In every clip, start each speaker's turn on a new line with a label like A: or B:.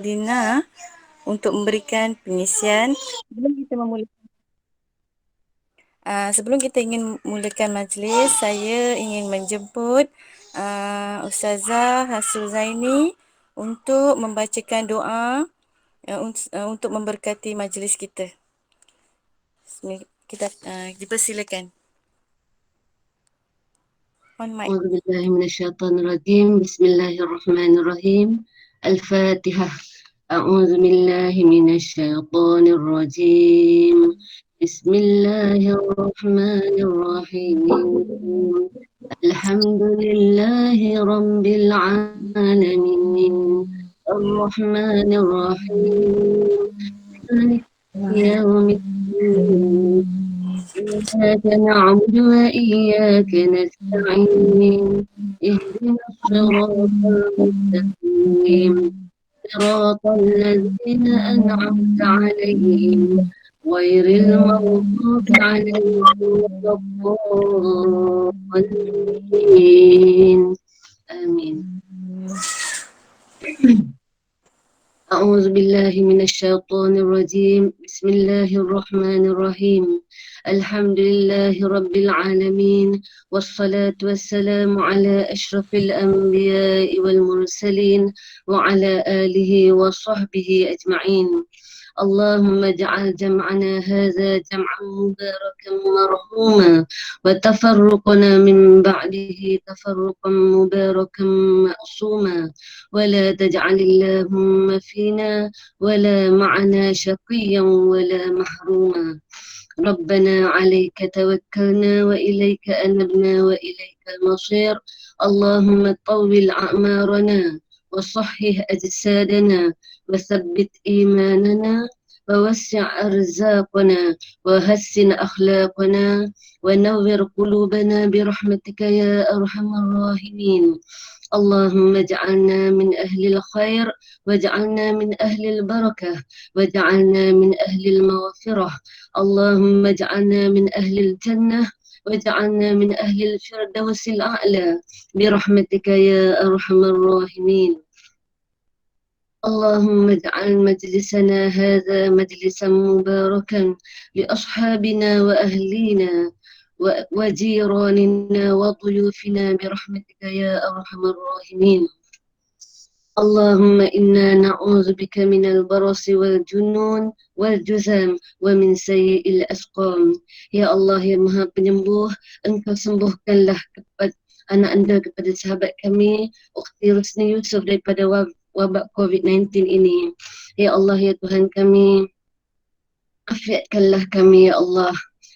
A: Lina untuk memberikan pengisian. Sebelum kita ingin mulakan majlis, saya ingin menjemput Ustazah Hasruzaini untuk membacakan doa untuk memberkati majlis kita. Kita dipersilakan. On mic.
B: أعوذ بالله من الشيطان الرجيم بسم الله الرحمن الرحيم الفاتحة أعوذ بالله من الشيطان الرجيم بسم الله الرحمن الرحيم الحمد لله رب العالمين الرحمن الرحيم مالك يوم الدين إياك نعبد وإياك نستعين اهدنا الصراط المستقيم صراط الذين أنعمت عليهم غير المغضوب عليهم ولا الضالين آمين. أعوذ بالله من الشيطان الرجيم بسم الله الرحمن الرحيم الحمد لله رب العالمين والصلاة والسلام على أشرف الأنبياء والمرسلين وعلى آله وصحبه أجمعين اللهم اجعل جمعنا هذا جمعا مباركا مرحوما وتفرقنا من بعده تفرقا مباركا معصوما ولا تجعل اللهم فينا ولا معنا شقيا ولا محروما ربنا عليك توكلنا وإليك أنبنا وإليك المصير اللهم طول أعمارنا وصحح أجسادنا وثبت إيماننا ووسع أرزاقنا وحسن أخلاقنا ونور قلوبنا برحمتك يا أرحم الراحمين اللهم اجعلنا من أهل الخير واجعلنا من أهل البركة واجعلنا من أهل المغفرة اللهم اجعلنا من أهل الجنة واجعلنا من أهل الفردوس الأعلى برحمتك يا أرحم الراحمين اللهم اجعل مجلسنا هذا مجلسا مباركا لأصحابنا وأهلينا وجيراننا وضيوفنا برحمتك يا أرحم الراحمين اللهم إنا نعوذ بك من البرص والجنون والجذام ومن سيء الأسقام Ya Allah yang Maha Penyembuh, Engkau sembuhkanlah kepada anak Anda, kepada sahabat kami Ukhti Rusni Yusuf daripada wabak COVID-19 ini. Ya Allah, ya Tuhan kami, afiatkanlah kami ya Allah.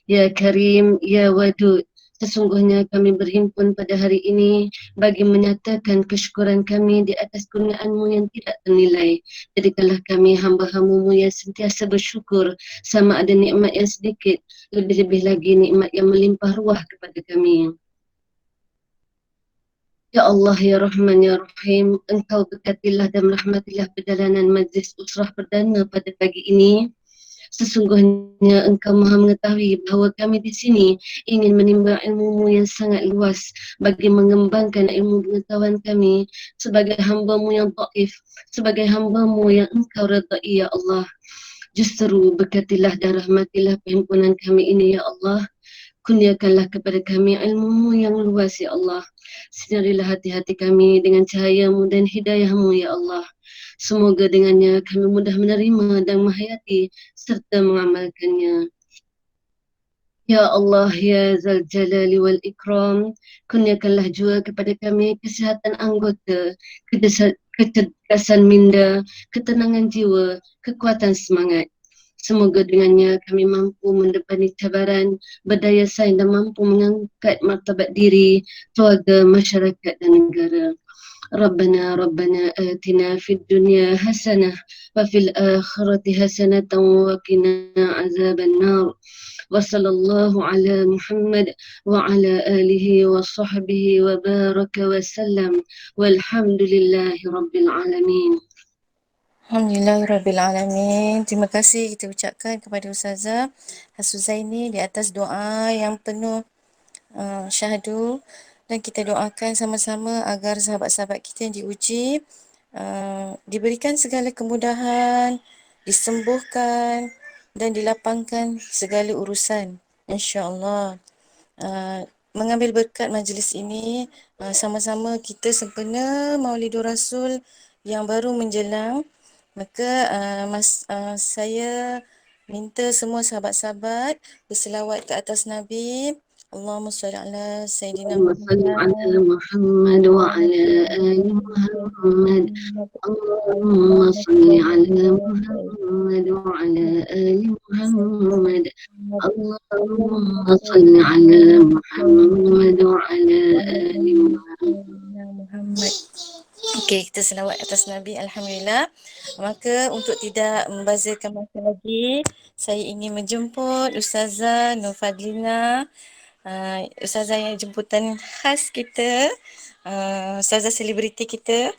B: Ya Karim, ya Wadud, sesungguhnya kami berhimpun pada hari ini bagi menyatakan kesyukuran kami di atas kurniaan-Mu yang tidak ternilai. Jadikanlah kami hamba-hamba-Mu yang sentiasa bersyukur sama ada nikmat yang sedikit, lebih-lebih lagi nikmat yang melimpah ruah kepada kami. Ya Allah, ya Rahman, ya Rahim, Engkau berkatilah dan rahmatilah perjalanan majlis usrah perdana pada pagi ini. Sesungguhnya Engkau Maha mengetahui bahawa kami di sini ingin menimba ilmu-Mu yang sangat luas bagi mengembangkan ilmu pengetahuan kami sebagai hamba-Mu yang dhaif, sebagai hamba-Mu yang Engkau redai ya Allah. Justru berkatilah dan rahmatilah perhimpunan kami ini ya Allah. Kurniakanlah kepada kami ilmu-Mu yang luas ya Allah. Sinarilah hati-hati kami dengan cahaya-Mu dan hidayah-Mu ya Allah. Semoga dengannya kami mudah menerima dan menghayati serta mengamalkannya. Ya Allah, ya Zal Jalali wal Ikram, kurniakanlah jua kepada kami kesihatan anggota, kecerdasan minda, ketenangan jiwa, kekuatan semangat. Semoga dengannya kami mampu mendepani cabaran, berdaya saing dan mampu mengangkat martabat diri, keluarga, masyarakat dan negara. ربنا آتنا في الدنيا حسنة وفي الآخرة حسنة وقنا عذاب النار وصلى الله على محمد وعلى آله وصحبه وبارك وسلم والحمد لله رب العالمين.
A: Alhamdulillahirrabbilalamin. Terima kasih kita ucapkan kepada Ustazah Hasruzaini di atas doa yang penuh syahdu, dan kita doakan sama-sama agar sahabat-sahabat kita yang diuji diberikan segala kemudahan, disembuhkan dan dilapangkan segala urusan. InsyaAllah. Mengambil berkat majlis ini, sama-sama kita sempena Maulidur Rasul yang baru menjelang. Maka saya minta semua sahabat-sahabat berselawat ke atas Nabi. Allahumma salli ala Sayyidina
B: اللهم صل على
A: Muhammad.
B: محمد وعلى آل محمد. اللهم صل على محمد وعلى آل محمد. اللهم صل على محمد وعلى آل محمد.
A: Muhammad. Okey, kita selawat atas Nabi. Alhamdulillah. Maka untuk tidak membazirkan masa lagi, saya ingin menjemput Ustazah Nur Fadlina, Ustazah yang jemputan khas kita, Ustazah selebriti kita,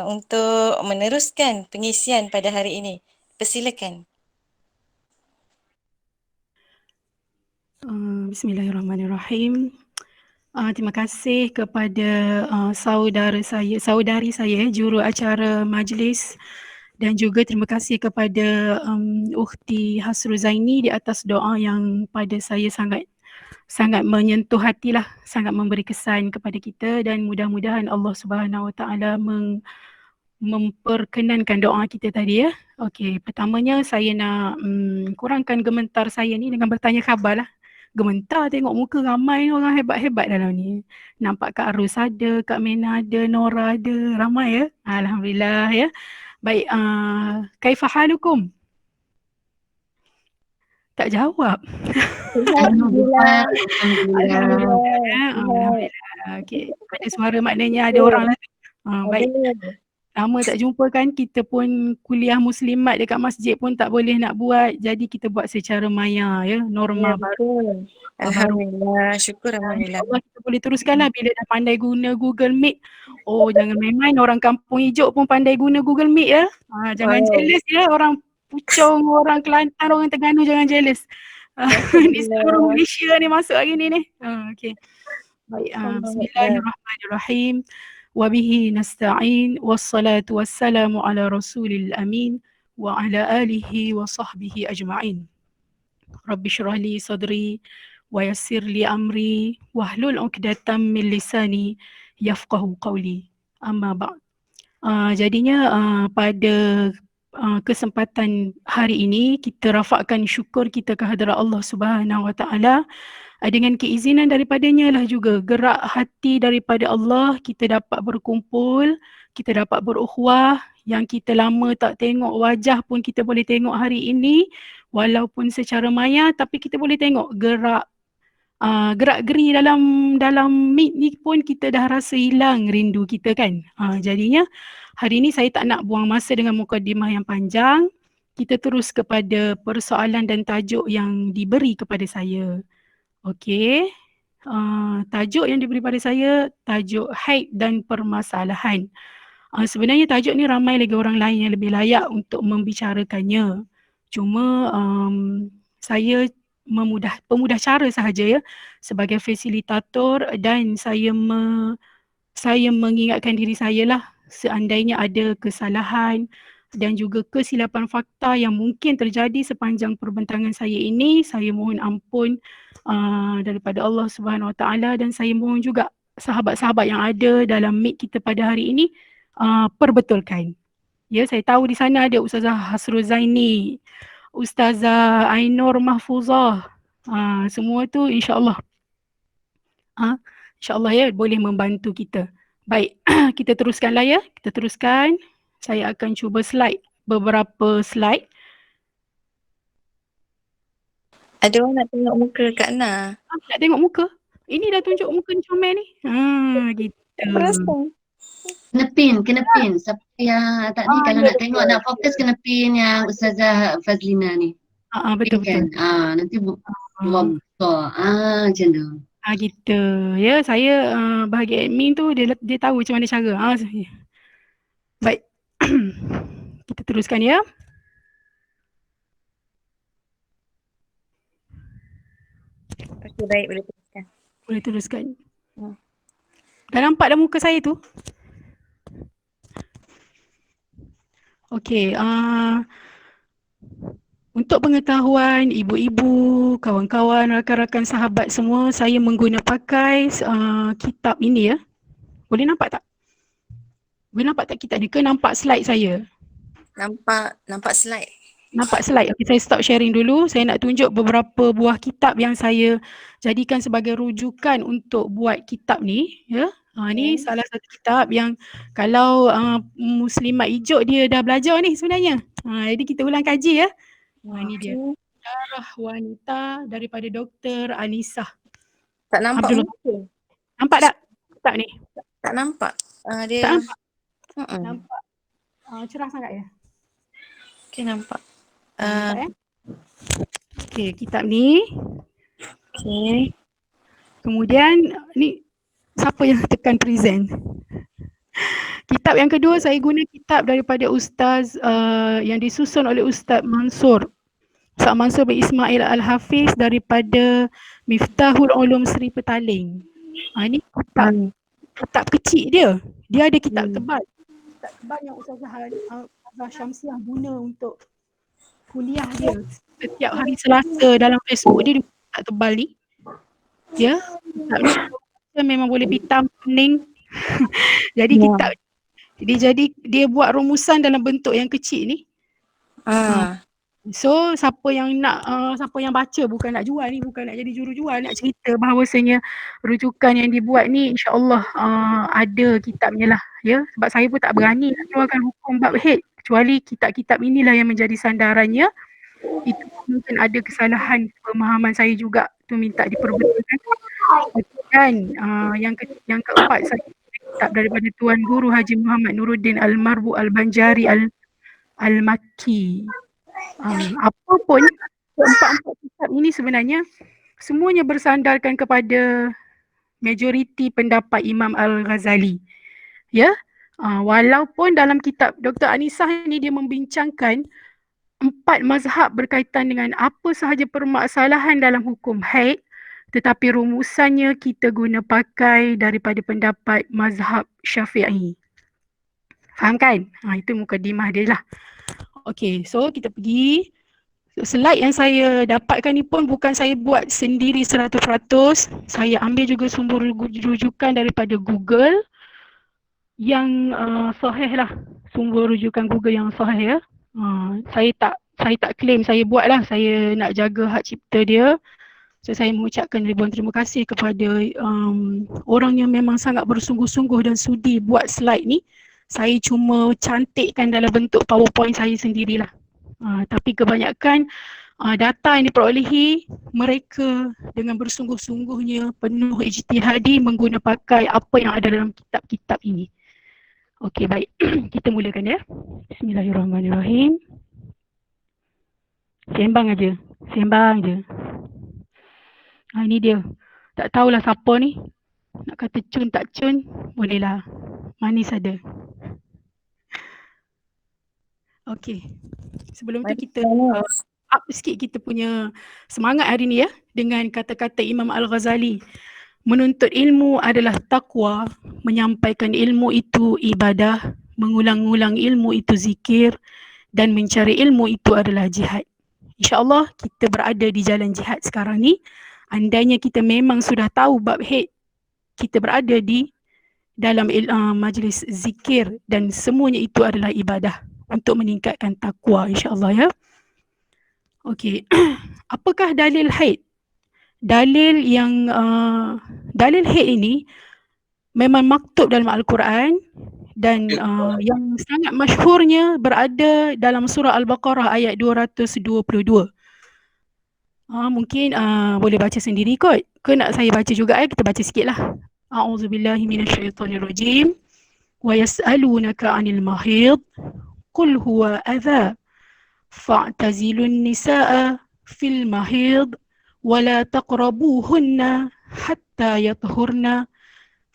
A: untuk meneruskan pengisian pada hari ini. Persilakan.
C: Bismillahirrahmanirrahim. Terima kasih kepada saudari saya, juru acara majlis, dan juga terima kasih kepada Ukhti Hasrul Zaini di atas doa yang pada saya sangat menyentuh hatilah, sangat memberi kesan kepada kita, dan mudah-mudahan Allah Subhanahu Wa Taala memperkenankan doa kita tadi ya. Okey, pertamanya saya nak kurangkan gementar saya ni dengan bertanya khabar lah. Gementar tengok muka ramai orang hebat-hebat dalam ni. Nampak Kak Arus ada, Kak Mena ada, Nora ada, ramai ya. Alhamdulillah ya. Baik, kaifa halukum? Tak jawab.
B: Alhamdulillah.
C: Alhamdulillah. Alhamdulillah. Okey, ada suara maknanya ada orang lah. Baik. Lama tak jumpa kan, kita pun kuliah muslimat dekat masjid pun tak boleh nak buat. Jadi kita buat secara maya ya, norma baru.
A: Alhamdulillah, syukur Alhamdulillah.
C: InsyaAllah kita boleh teruskanlah bila dah pandai guna Google Meet. Oh, jangan main-main, orang kampung hijau pun pandai guna Google Meet ya. Jangan jealous ya, orang Puchong, orang Kelantan, orang Terengganu jangan jealous. Ni seluruh Malaysia ni masuk hari ni. Okay. Baik, bismillahirrahmanirrahim. Wabihi nasta'in wassalatu wassalamu ala rasulil amin wa ala alihi wa sahbihi ajma'in. Rabbi syrah li sadri wa yassir li amri wahlul 'uqdatam min lisani yafqahu qawli. Amma ba'd. Jadinya pada kesempatan hari ini kita rafakkan syukur kita kehadrat Allah Subhanahu Wa Taala. Dengan keizinan daripadanya lah juga gerak hati daripada Allah, kita dapat berkumpul, kita dapat berukhuwah, yang kita lama tak tengok wajah pun kita boleh tengok hari ini, walaupun secara maya, tapi kita boleh tengok gerak-geri dalam meet ni pun kita dah rasa hilang rindu kita kan. Jadinya hari ini saya tak nak buang masa dengan mukadimah yang panjang, kita terus kepada persoalan dan tajuk yang diberi kepada saya. Okey, tajuk yang diberi pada saya, tajuk haid dan permasalahan. Sebenarnya tajuk ni ramai lagi orang lain yang lebih layak untuk membicarakannya. Cuma saya pemudah cara sahaja ya, sebagai fasilitator, dan saya mengingatkan diri saya lah, seandainya ada kesalahan dan juga kesilapan fakta yang mungkin terjadi sepanjang perbentangan saya ini, saya mohon ampun daripada Allah Subhanahu Wa Taala, dan saya mohon juga sahabat-sahabat yang ada dalam meet kita pada hari ini perbetulkan. Ya, saya tahu di sana ada Ustazah Hasrul Zaini, Ustazah Ainur Mahfuzah, semua tu insya-Allah insya-Allah ya boleh membantu kita. Baik, kita teruskanlah ya, kita teruskan. Saya akan cuba beberapa slide.
A: Ada orang nak tengok muka Kak Na.
C: Nak tengok muka? Ini dah tunjuk muka ni comel ni. Gitu.
B: Kena pin. Siapa yang tak ni kalau nak tengok, nak fokus kena pin yang Ustazah Fazlina ni.
C: Betul.
B: Nanti buat macam tu.
C: Gitu. Ya, saya bahagian admin tu dia tahu macam mana cara. Baik. Kita teruskan ya.
A: Okey, baik, boleh teruskan.
C: Boleh teruskan. Dah nampak dah muka saya tu? Okey, untuk pengetahuan ibu-ibu, kawan-kawan, rakan-rakan sahabat semua, saya pakai kitab ini ya. Boleh nampak tak? Boleh nampak tak kitab ni? Ke nampak slide saya?
A: Nampak slide.
C: Nampak slide. Okay, saya stop sharing dulu. Saya nak tunjuk beberapa buah kitab yang saya jadikan sebagai rujukan untuk buat kitab ni. Ya. Ni salah satu kitab yang kalau Muslimat Ijuk dia dah belajar ni sebenarnya. Jadi kita ulang kaji ya. Ini dia. Darah Wanita daripada Dr. Anisah
A: Tak nampak
C: Abdul.
A: muka.
C: Nampak tak? Tak ni.
A: Tak nampak.
C: Tak
A: Dia
C: nampak. Nampak. Cerah sangat ya.
A: Okay, nampak.
C: Nampak ya. Okey, kitab ni.
A: Okay.
C: Kemudian ni siapa yang tekan present? Kitab yang kedua saya guna kitab daripada Ustaz yang disusun oleh Ustaz Mansur. Ustaz Mansur bin Ismail Al-Hafiz daripada Miftahul Ulum Seri Petaling. Ini kitab kecil dia. Dia ada kitab tebal. Kitab tebal yang Ustazah Syamsiah guna untuk kuliah dia. Setiap hari Selasa dalam Facebook dia kitab tebal ni. Ya. Kitab ni memang boleh hitam, pening. Jadi kitab jadi dia buat rumusan dalam bentuk yang kecil ni. So siapa yang baca, bukan nak jual ni, bukan nak jadi jurujual, nak cerita bahawasanya rujukan yang dibuat ni insya-Allah ada kitabnya lah ya. Sebab saya pun tak berani nak keluarkan hukum bab haid kecuali kitab-kitab inilah yang menjadi sandarannya. Itu mungkin ada kesalahan pemahaman saya juga, tu minta diperbetulkan. Dan yang keempat saya kitab daripada Tuan Guru Haji Muhammad Nuruddin Al-Marbu Al-Banjari Al-Makki. Apapun keempat-empat kitab ini sebenarnya semuanya bersandarkan kepada majoriti pendapat Imam Al-Ghazali. Ya. Walaupun dalam kitab Dr. Anisah ni dia membincangkan 4 mazhab berkaitan dengan apa sahaja permasalahan dalam hukum haid, tetapi rumusannya kita guna pakai daripada pendapat mazhab Syafi'i. Faham kan? Itu mukadimah dia lah. Okey, so kita pergi. Slide yang saya dapatkan ni pun bukan saya buat sendiri 100%. Saya ambil juga sumber rujukan daripada Google yang sahih lah. Sumber rujukan Google yang sahih ya. Saya tak claim saya buat lah. Saya nak jaga hak cipta dia. So saya mengucapkan ribuan terima kasih kepada orang yang memang sangat bersungguh-sungguh dan sudi buat slide ni. Saya cuma cantikkan dalam bentuk PowerPoint saya sendirilah. Tapi kebanyakan data yang diperolehi mereka dengan bersungguh-sungguhnya penuh ijtihadi mengguna pakai apa yang ada dalam kitab-kitab ini. Okey, baik. Kita mulakan ya. Bismillahirrahmanirrahim. Sembang aja. Ini dia. Tak tahulah siapa ni. Nak kata cun tak cun, bolehlah. Manis ada. Okey. Sebelum tu kita up sikit kita punya semangat hari ni ya. Dengan kata-kata Imam Al-Ghazali. Menuntut ilmu adalah taqwa. Menyampaikan ilmu itu ibadah. Mengulang-ulang ilmu itu zikir. Dan mencari ilmu itu adalah jihad. InsyaAllah kita berada di jalan jihad sekarang ni. Andainya kita memang sudah tahu bab haid, kita berada di dalam majlis zikir dan semuanya itu adalah ibadah untuk meningkatkan takwa insya-Allah ya. Okey. Apakah dalil haid? Dalil haid ini memang maktub dalam Al-Quran dan yang sangat masyhurnya berada dalam surah Al-Baqarah ayat 222. Mungkin boleh baca sendiri kot. Ke nak saya baca juga kita baca sikitlah. A'udzubillahi minasyaitonirrajim. Wa yas'alunaka 'anil mahid. Qul huwa adza. Fa'tazilun nisaa fil mahid wa la taqrabuhunna hatta yathurna.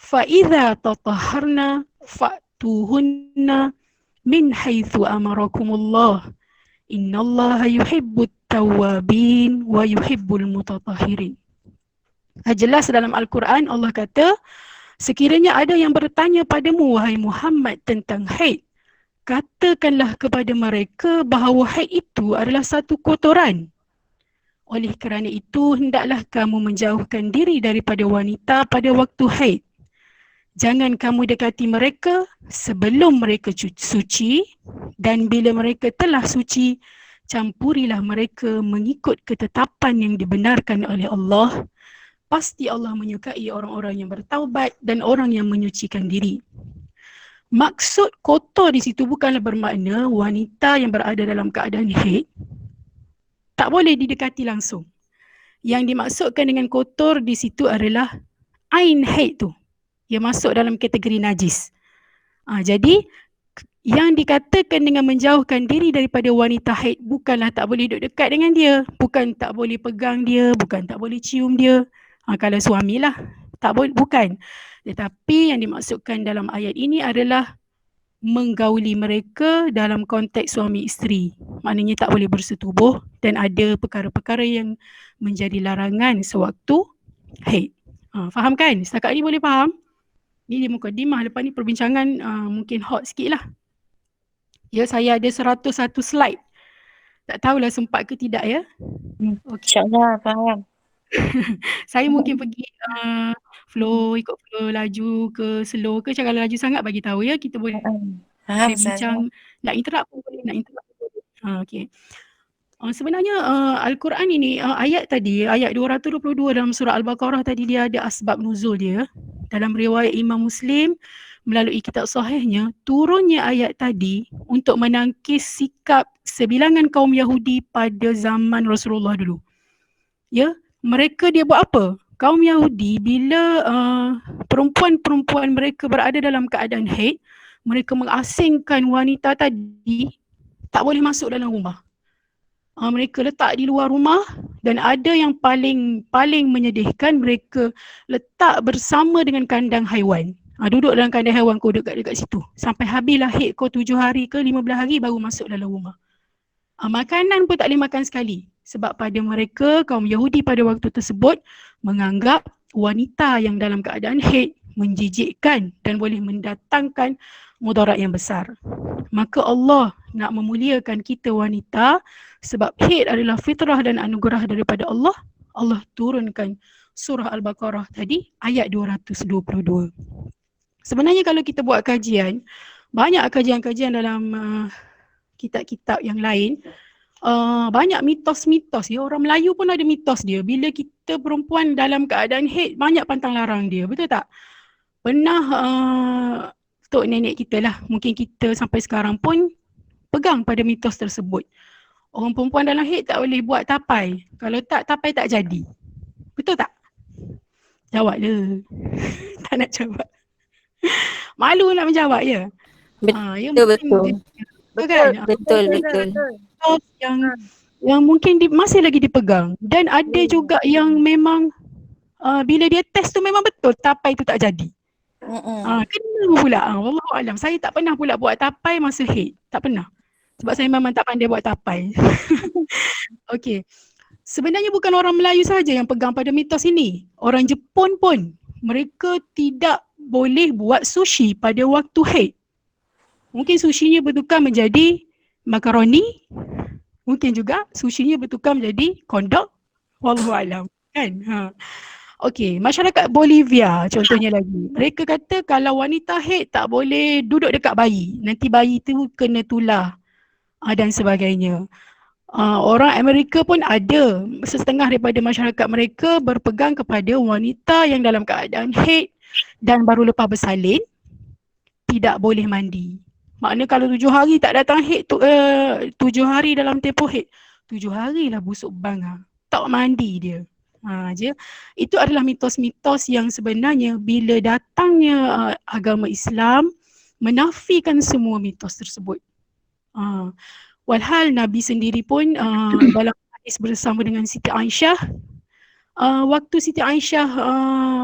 C: Fa idza tatahharna fa'tuhunna min haitsu amarakumullah. Innallaha yuhibbut tawwabin wa yuhibbul mutatahhirin. Jelas dalam Al-Quran Allah kata, sekiranya ada yang bertanya padamu wahai Muhammad tentang haid, katakanlah kepada mereka bahawa haid itu adalah satu kotoran. Oleh kerana itu, hendaklah kamu menjauhkan diri daripada wanita pada waktu haid. Jangan kamu dekati mereka sebelum mereka suci, dan bila mereka telah suci, campurilah mereka mengikut ketetapan yang dibenarkan oleh Allah. Pasti Allah menyukai orang-orang yang bertaubat dan orang yang menyucikan diri. Maksud kotor di situ bukanlah bermakna wanita yang berada dalam keadaan haid tak boleh didekati langsung. Yang dimaksudkan dengan kotor di situ adalah ain haid tu, yang masuk dalam kategori najis. Jadi yang dikatakan dengan menjauhkan diri daripada wanita haid bukanlah tak boleh duduk dekat dengan dia, bukan tak boleh pegang dia, bukan tak boleh cium dia. Kalau suamilah tak boleh, bukan. Tetapi yang dimaksudkan dalam ayat ini adalah menggauli mereka dalam konteks suami isteri. Maknanya tak boleh bersetubuh dan ada perkara-perkara yang menjadi larangan sewaktu haid. Faham kan? Setakat ni boleh faham? Ni dia mukadimah, lepas ni perbincangan mungkin hot sikit lah. Ya, saya ada 101 slide. Tak tahulah sempat ke tidak ya. Okay.
A: InsyaAllah faham.
C: Saya mungkin pergi flow, ikut flow laju ke slow ke, kalau laju sangat bagi tahu ya, kita boleh
A: Faham
C: bincang. Nak interrupt pun boleh, nak interrupt pun boleh. Okay. Sebenarnya Al-Quran ini, ayat tadi, ayat 222 dalam surah Al-Baqarah tadi, dia ada asbab nuzul dia. Dalam riwayat Imam Muslim, melalui kitab sahihnya, turunnya ayat tadi untuk menangkis sikap sebilangan kaum Yahudi pada zaman Rasulullah dulu. Ya, mereka dia buat apa? Kaum Yahudi bila perempuan-perempuan mereka berada dalam keadaan haid, mereka mengasingkan wanita tadi tak boleh masuk dalam rumah. Mereka letak di luar rumah, dan ada yang paling menyedihkan, mereka letak bersama dengan kandang haiwan. Duduk dalam kandang haiwan, kau dekat situ. Sampai habislah haid kau 7 hari ke 15 hari baru masuk dalam rumah. Makanan pun tak boleh makan sekali. Sebab pada mereka, kaum Yahudi pada waktu tersebut menganggap wanita yang dalam keadaan haid menjijikkan dan boleh mendatangkan mudarat yang besar. Maka Allah nak memuliakan kita wanita, sebab haid adalah fitrah dan anugerah daripada Allah. Allah turunkan surah Al-Baqarah tadi ayat 222. Sebenarnya kalau kita buat kajian, banyak kajian-kajian dalam kitab-kitab yang lain, banyak mitos-mitos ya. Orang Melayu pun ada mitos dia. Bila kita perempuan dalam keadaan haid, banyak pantang larang dia. Betul tak? Pernah tok nenek kita lah, mungkin kita sampai sekarang pun pegang pada mitos tersebut. Orang perempuan dalam haid tak boleh buat tapai. Kalau tak, tapai tak jadi. Betul tak? Jawab le. Tak nak jawab. Malu nak menjawab ya?
A: Betul. Betul.
C: Yang mungkin masih lagi dipegang. Dan ada juga yang memang bila dia test tu memang betul tapai tu tak jadi. Kenapa pula? Wallahualam. Saya tak pernah pula buat tapai masa haid. Tak pernah. Sebab saya memang tak pandai buat tapai. Okey. Sebenarnya bukan orang Melayu saja yang pegang pada mitos ini. Orang Jepun pun, mereka tidak boleh buat sushi pada waktu haid. Mungkin sushinya bertukar menjadi makaroni. Mungkin juga sushinya bertukar menjadi kondok. Wallahualam. Kan? Okey, masyarakat Bolivia contohnya lagi. Mereka kata kalau wanita haid tak boleh duduk dekat bayi. Nanti bayi tu kena tular dan sebagainya. Orang Amerika pun ada setengah daripada masyarakat mereka berpegang kepada wanita yang dalam keadaan haid dan baru lepas bersalin tidak boleh mandi. Maknanya kalau 7 hari tak datang haid, 7 hari dalam tempoh haid, 7 hari lah busuk bang. Tak mandi dia. Je. Itu adalah mitos-mitos yang sebenarnya bila datangnya agama Islam menafikan semua mitos tersebut. Walhal Nabi sendiri pun dalam hadis bersama dengan Siti Aisyah, waktu Siti Aisyah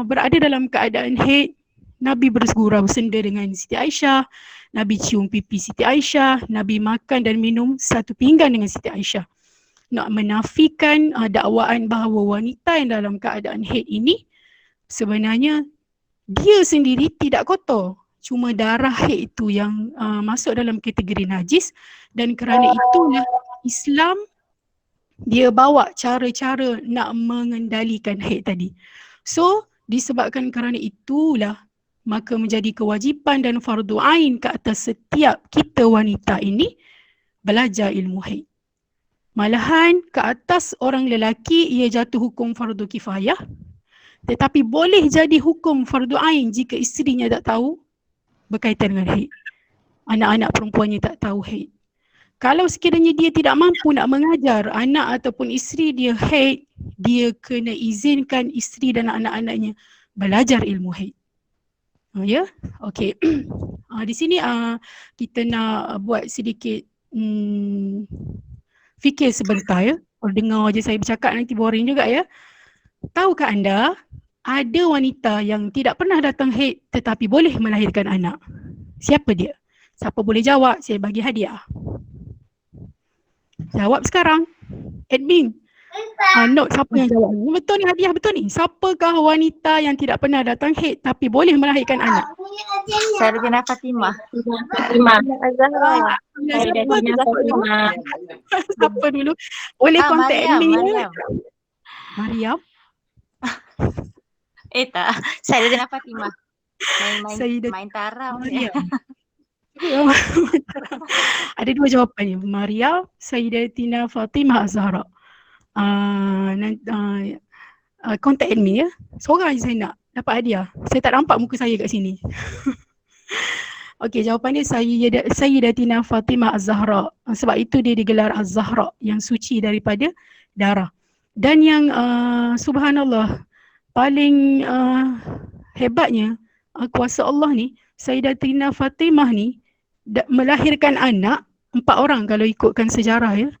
C: berada dalam keadaan haid, Nabi bergurau senda dengan Siti Aisyah, Nabi cium pipi Siti Aisyah, Nabi makan dan minum satu pinggan dengan Siti Aisyah. Nak menafikan dakwaan bahawa wanita yang dalam keadaan haid ini sebenarnya dia sendiri tidak kotor. Cuma darah haid itu yang masuk dalam kategori najis, dan kerana itulah Islam dia bawa cara-cara nak mengendalikan haid tadi. So disebabkan kerana itulah maka menjadi kewajipan dan fardu ain ke atas setiap kita wanita ini belajar ilmu haid. Malahan ke atas orang lelaki ia jatuh hukum fardu kifayah, tetapi boleh jadi hukum fardu ain jika isterinya tak tahu berkaitan dengan haid. Anak-anak perempuannya tak tahu haid. Kalau sekiranya dia tidak mampu nak mengajar anak ataupun isteri dia haid, dia kena izinkan isteri dan anak-anaknya belajar ilmu haid. Ya, okey. Di sini kita nak buat sedikit fikir sebentar ya. Kalau dengar je saya bercakap nanti boring juga ya. Tahukah anda ada wanita yang tidak pernah datang haid tetapi boleh melahirkan anak? Siapa dia? Siapa boleh jawab? Saya bagi hadiah. Jawab sekarang. Admin. Note siapa yang jawab ni. Betul ni, hadiah betul ni. Siapakah wanita yang tidak pernah datang haid tapi boleh melahirkan anak?
D: Sarjana Fatimah. Azahra. Sarjana Fatimah.
C: Siapa dulu? Boleh kontak admin ya.
D: Mariam.
C: Mariam.
D: Tak. Sarjana Fatimah.
C: Sayyidat
D: Main taram.
C: Mariam. Ada dua jawapan ni. Maria, Sayyidatina Fatimah Az-Zahra. Kontak admin ya. Seorang je saya nak dapat hadiah. Saya tak nampak muka saya kat sini. Okey, jawapan dia Sayyidatina Fatimah Az-Zahra. Sebab itu dia digelar Az-Zahra, yang suci daripada darah. Dan yang subhanallah paling hebatnya kuasa Allah ni, Sayyidatina Fatimah ni melahirkan anak 4 orang kalau ikutkan sejarah ya.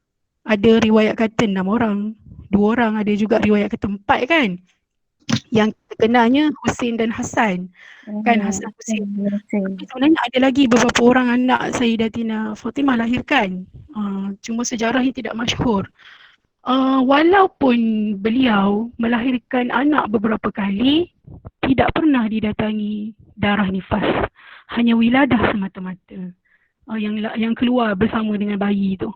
C: Ada riwayat kata 6 orang, 2 orang, ada juga riwayat kata 4 kan. Yang terkenalnya Husain dan Hasan. Kan, Hasan Husain. Tapi sebenarnya ada lagi beberapa orang anak Sayyidatina Fatimah lahirkan. Cuma sejarahnya tidak masyhur. Walaupun beliau melahirkan anak beberapa kali, tidak pernah didatangi darah nifas. Hanya wiladah semata-mata. Yang keluar bersama dengan bayi tu.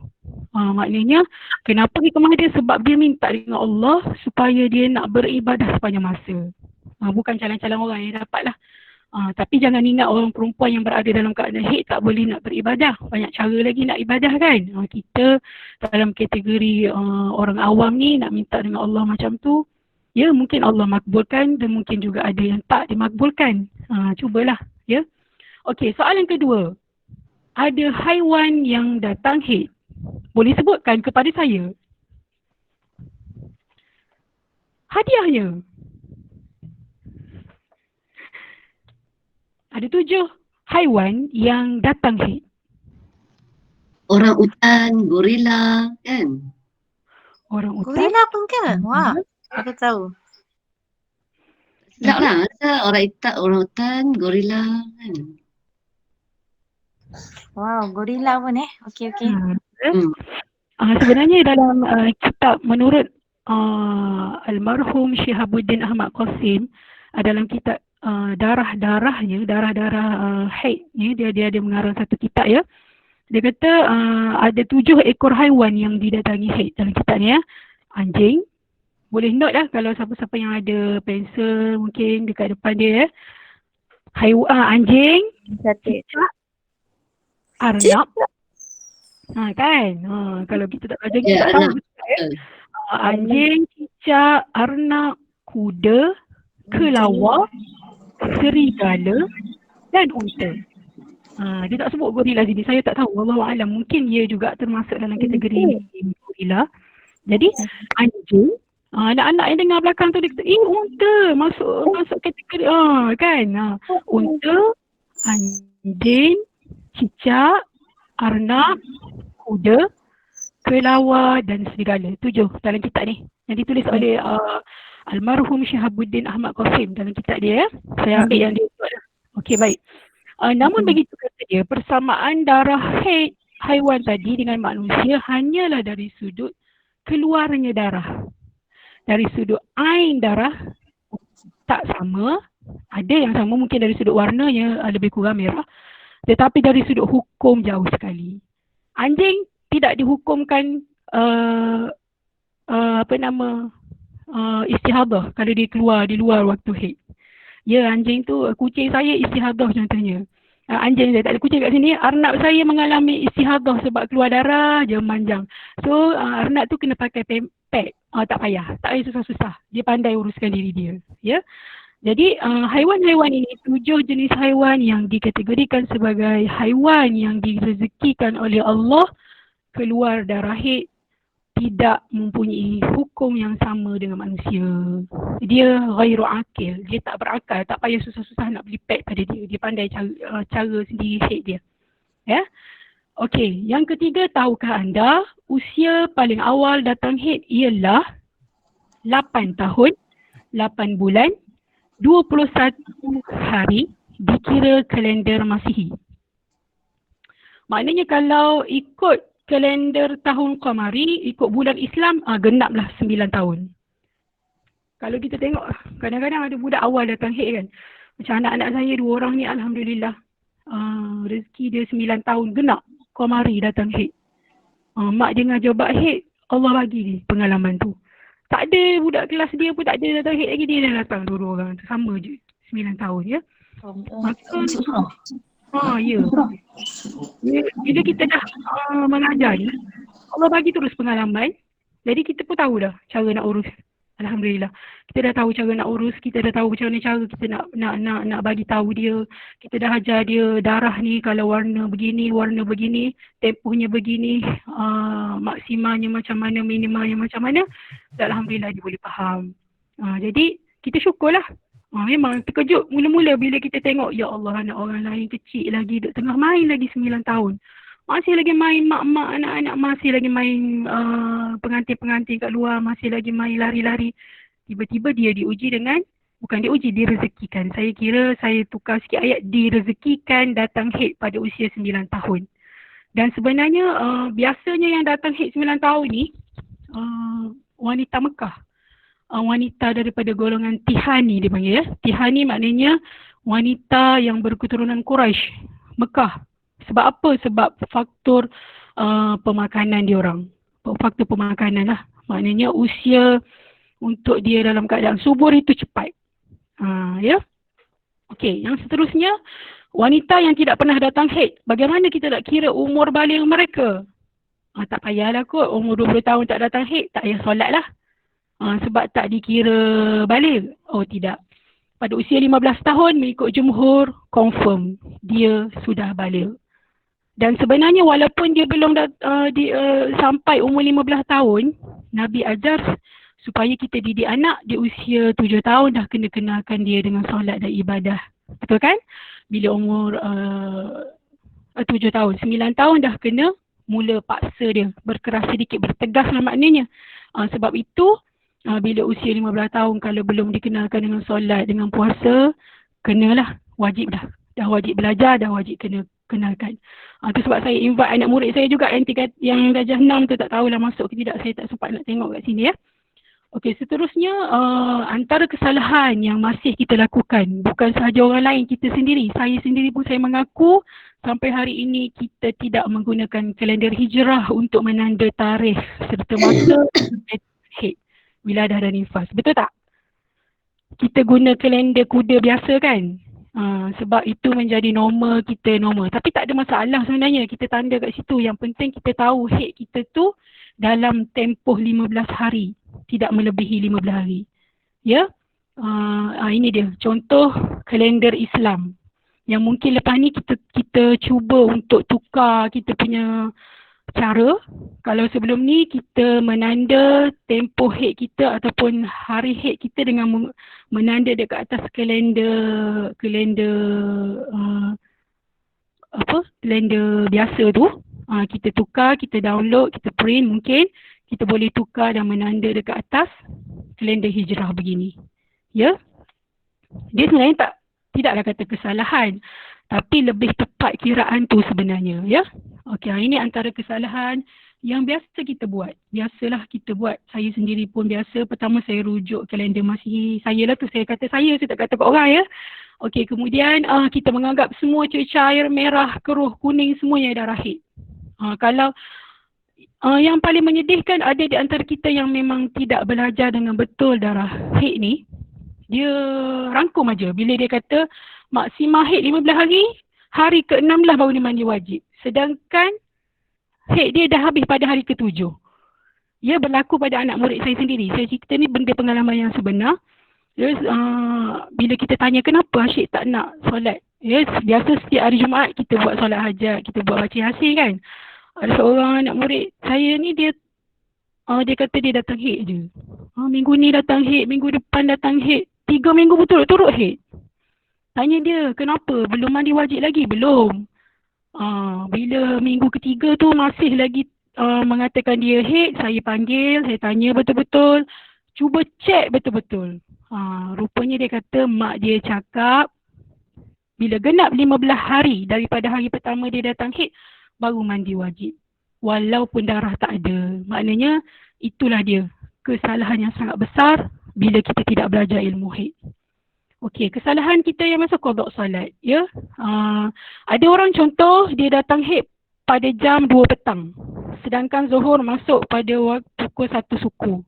C: Maknanya kenapa hikmah dia? Sebab dia minta dengan Allah supaya dia nak beribadah sepanjang masa. Bukan calon-calon orang yang dapat lah. Tapi jangan ingat orang perempuan yang berada dalam keadaan haid tak boleh nak beribadah. Banyak cara lagi nak ibadah kan. Kita dalam kategori orang awam ni nak minta dengan Allah macam tu, ya mungkin Allah makbulkan dan mungkin juga ada yang tak dimakbulkan. Cubalah ya. Okey, soalan kedua. Ada haiwan yang datang haid. Boleh sebutkan kepada saya? Hadiahnya. Ada 7 haiwan yang datang haid.
B: Orang utan, gorila kan?
C: Orang utan.
D: Gorila pun ke? Wah, aku tahu.
B: Sedap lah. Orang utan, gorila kan?
D: Wow, gorila pun Okey.
C: Sebenarnya dalam kitab menurut almarhum Syihabuddin Ahmad Qasim, dalam kitab darah-darahnya, darah-darah haidnya, dia mengarang satu kitab ya. Dia kata ada 7 ekor haiwan yang didatangi haid dalam kitab ni ya. Anjing, boleh note lah kalau siapa-siapa yang ada pensel mungkin dekat depan dia ya. Anjing, cicak, arnab. Kan? Kalau kita tak belajar kita tak tahu ya. Anjing, cicak, arnab, kuda, kelawar, serigala dan unta. Dia tak sebut gorila sini. Saya tak tahu. Wallahualam. Mungkin dia juga termasuk dalam kategori gorila. Jadi anjing, anak-anak yang dengar belakang tu dia kata, unta masuk kategori kan. Unta, anjing, cicak, arnab, kuda, kelawar dan serigala. 7 dalam kitab ni. Yang ditulis oleh almarhum Syihabuddin Ahmad Qasim dalam kitab dia ya. Saya ambil yang dia buat. Okey, baik. Namun begitu kata dia, persamaan darah haid haiwan tadi dengan manusia hanyalah dari sudut keluarnya darah. Dari sudut ain darah tak sama, Ada yang sama mungkin dari sudut warnanya lebih kurang merah. Tetapi dari sudut hukum jauh sekali. Anjing tidak dihukumkan istihadah kalau dia keluar di luar waktu haid. Ya, anjing tu, kucing saya istihadah contohnya. Anjing saya, tak ada kucing kat sini. Arnab saya mengalami istihadah sebab keluar darah je manjang. So, Arnab tu kena pakai pad. Tak payah susah-susah. Dia pandai uruskan diri dia. Ya. Jadi haiwan-haiwan ini 7 jenis haiwan yang dikategorikan sebagai haiwan yang direzekikan oleh Allah keluar darah haid tidak mempunyai hukum yang sama dengan manusia. Dia ghairu akil, dia tak berakal, tak payah susah-susah nak beli pad pada dia. Dia pandai cara sendiri haid dia. Ya. Okey, yang ketiga, tahukah anda usia paling awal datang haid ialah 8 tahun, 8 bulan, 21 hari dikira kalender Masihi. Maknanya kalau ikut kalender tahun Qamari, ikut bulan Islam, genaplah 9 tahun. Kalau kita tengok, kadang-kadang ada budak awal datang haid kan. Macam anak-anak saya 2 orang ni, Alhamdulillah. Rezeki dia 9 tahun, genap Qamari datang haid. Mak dia ngajar bab haid, Allah bagi dia pengalaman tu. Tak ada budak kelas dia pun tak ada datang haid lagi, dia dah datang 2 orang. Sama je, 9 tahun ya. Maka, ya. Bila kita dah mengajar ni, Allah bagi terus pengalaman. Jadi kita pun tahu dah cara nak urus. Alhamdulillah. Kita dah tahu cara nak urus, kita dah tahu macam mana cara kita nak bagi tahu dia. Kita dah ajar dia darah ni kalau warna begini, tempohnya begini, maksimanya macam mana, minimanya macam mana. Dan Alhamdulillah dia boleh faham. Jadi kita syukurlah. Memang terkejut mula-mula bila kita tengok, ya Allah, anak orang lain kecil lagi, duk tengah main lagi 9 tahun. Masih lagi main mak-mak, anak-anak masih lagi main pengantin-pengantin kat luar, masih lagi main lari-lari. Tiba-tiba dia diuji dengan, bukan diuji, direzekikan. Saya kira saya tukar sikit ayat, direzekikan datang haid pada usia 9 tahun. Dan sebenarnya biasanya yang datang haid 9 tahun ni wanita Mekah. Wanita daripada golongan Tihani dia panggil ya. Tihani maknanya wanita yang berketurunan Quraisy, Mekah. Sebab apa? Sebab faktor pemakanan dia orang. Faktor pemakanan lah. Maknanya usia untuk dia dalam keadaan subur itu cepat. Ya. Okey, yang seterusnya, wanita yang tidak pernah datang haid. Bagaimana kita nak kira umur baligh mereka? Tak payahlah kot, umur 20 tahun tak datang haid, tak payah solat lah. Sebab tak dikira baligh. Oh tidak. Pada usia 15 tahun mengikut jumhur, confirm dia sudah baligh. Dan sebenarnya walaupun dia belum sampai umur 15 tahun, Nabi ajar supaya kita didik anak di usia 7 tahun dah kena kenalkan dia dengan solat dan ibadah. Betul kan? Bila umur 7 tahun, 9 tahun dah kena mula paksa dia, berkeras sedikit, bertegas lah maknanya. Sebab itu bila usia 15 tahun kalau belum dikenalkan dengan solat, dengan puasa, kenalah, wajib dah. Dah wajib belajar, dah wajib kena kenalkan. Itu sebab saya invite anak murid saya juga yang darjah 6 tu, tak tahulah masuk ke tidak, saya tak sempat nak tengok kat sini ya. Okey, seterusnya antara kesalahan yang masih kita lakukan, bukan sahaja orang lain, kita sendiri. Saya sendiri pun saya mengaku sampai hari ini kita tidak menggunakan kalender hijrah untuk menanda tarikh serta masa haid, wiladah dan nifas. Betul tak? Kita guna kalender kuda biasa kan? Sebab itu menjadi norma kita normal. Tapi tak ada masalah sebenarnya, kita tanda kat situ. Yang penting kita tahu haid kita tu dalam tempoh 15 hari, tidak melebihi 15 hari. Ya, ini dia contoh kalender Islam yang mungkin lepas ni kita cuba untuk tukar kita punya cara. Kalau sebelum ni kita menanda tempoh haid kita ataupun hari haid kita dengan menanda dekat atas kalender biasa tu, kita tukar, kita download, kita print, mungkin kita boleh tukar dan menanda dekat atas kalender hijrah begini. Ya. Dia sebenarnya tidaklah kata kesalahan, tapi lebih tepat kiraan tu sebenarnya, ya. Okey, ini antara kesalahan yang biasa kita buat. Biasalah kita buat. Saya sendiri pun biasa. Pertama saya rujuk kalender Masihi. Saya lah tu, saya kata saya tak kata kat orang ya. Okey, kemudian kita menganggap semua ceca air merah, keruh, kuning semuanya darah haid. Kalau yang paling menyedihkan ada di antara kita yang memang tidak belajar dengan betul darah haid ni, dia rangkum aja bila dia kata maksima haid 15 hari, hari ke-16 baru dia mandi wajib. Sedangkan haid dia dah habis pada hari ke-7. Ia berlaku pada anak murid saya sendiri. Saya cerita ni benda pengalaman yang sebenar. Yes, bila kita tanya kenapa asyik tak nak solat. Yes, biasa setiap hari Jumaat kita buat solat hajat, kita buat baca Yasin kan. Ada seorang anak murid saya ni dia kata dia datang haid je. Minggu ni datang haid, minggu depan datang haid. 3 minggu berturut-turut haid. Tanya dia, kenapa? Belum mandi wajib lagi? Belum. Bila minggu ketiga tu masih lagi mengatakan dia haid, saya panggil, saya tanya betul-betul. Cuba cek betul-betul. Rupanya dia kata mak dia cakap bila genap 15 hari daripada hari pertama dia datang haid, baru mandi wajib. Walaupun darah tak ada. Maknanya itulah dia. Kesalahan yang sangat besar bila kita tidak belajar ilmu haid. Okey, kesalahan kita yang masuk qada solat. Ya? Ada orang contoh dia datang haid pada jam 2 petang. Sedangkan zuhur masuk pada pukul 1 suku.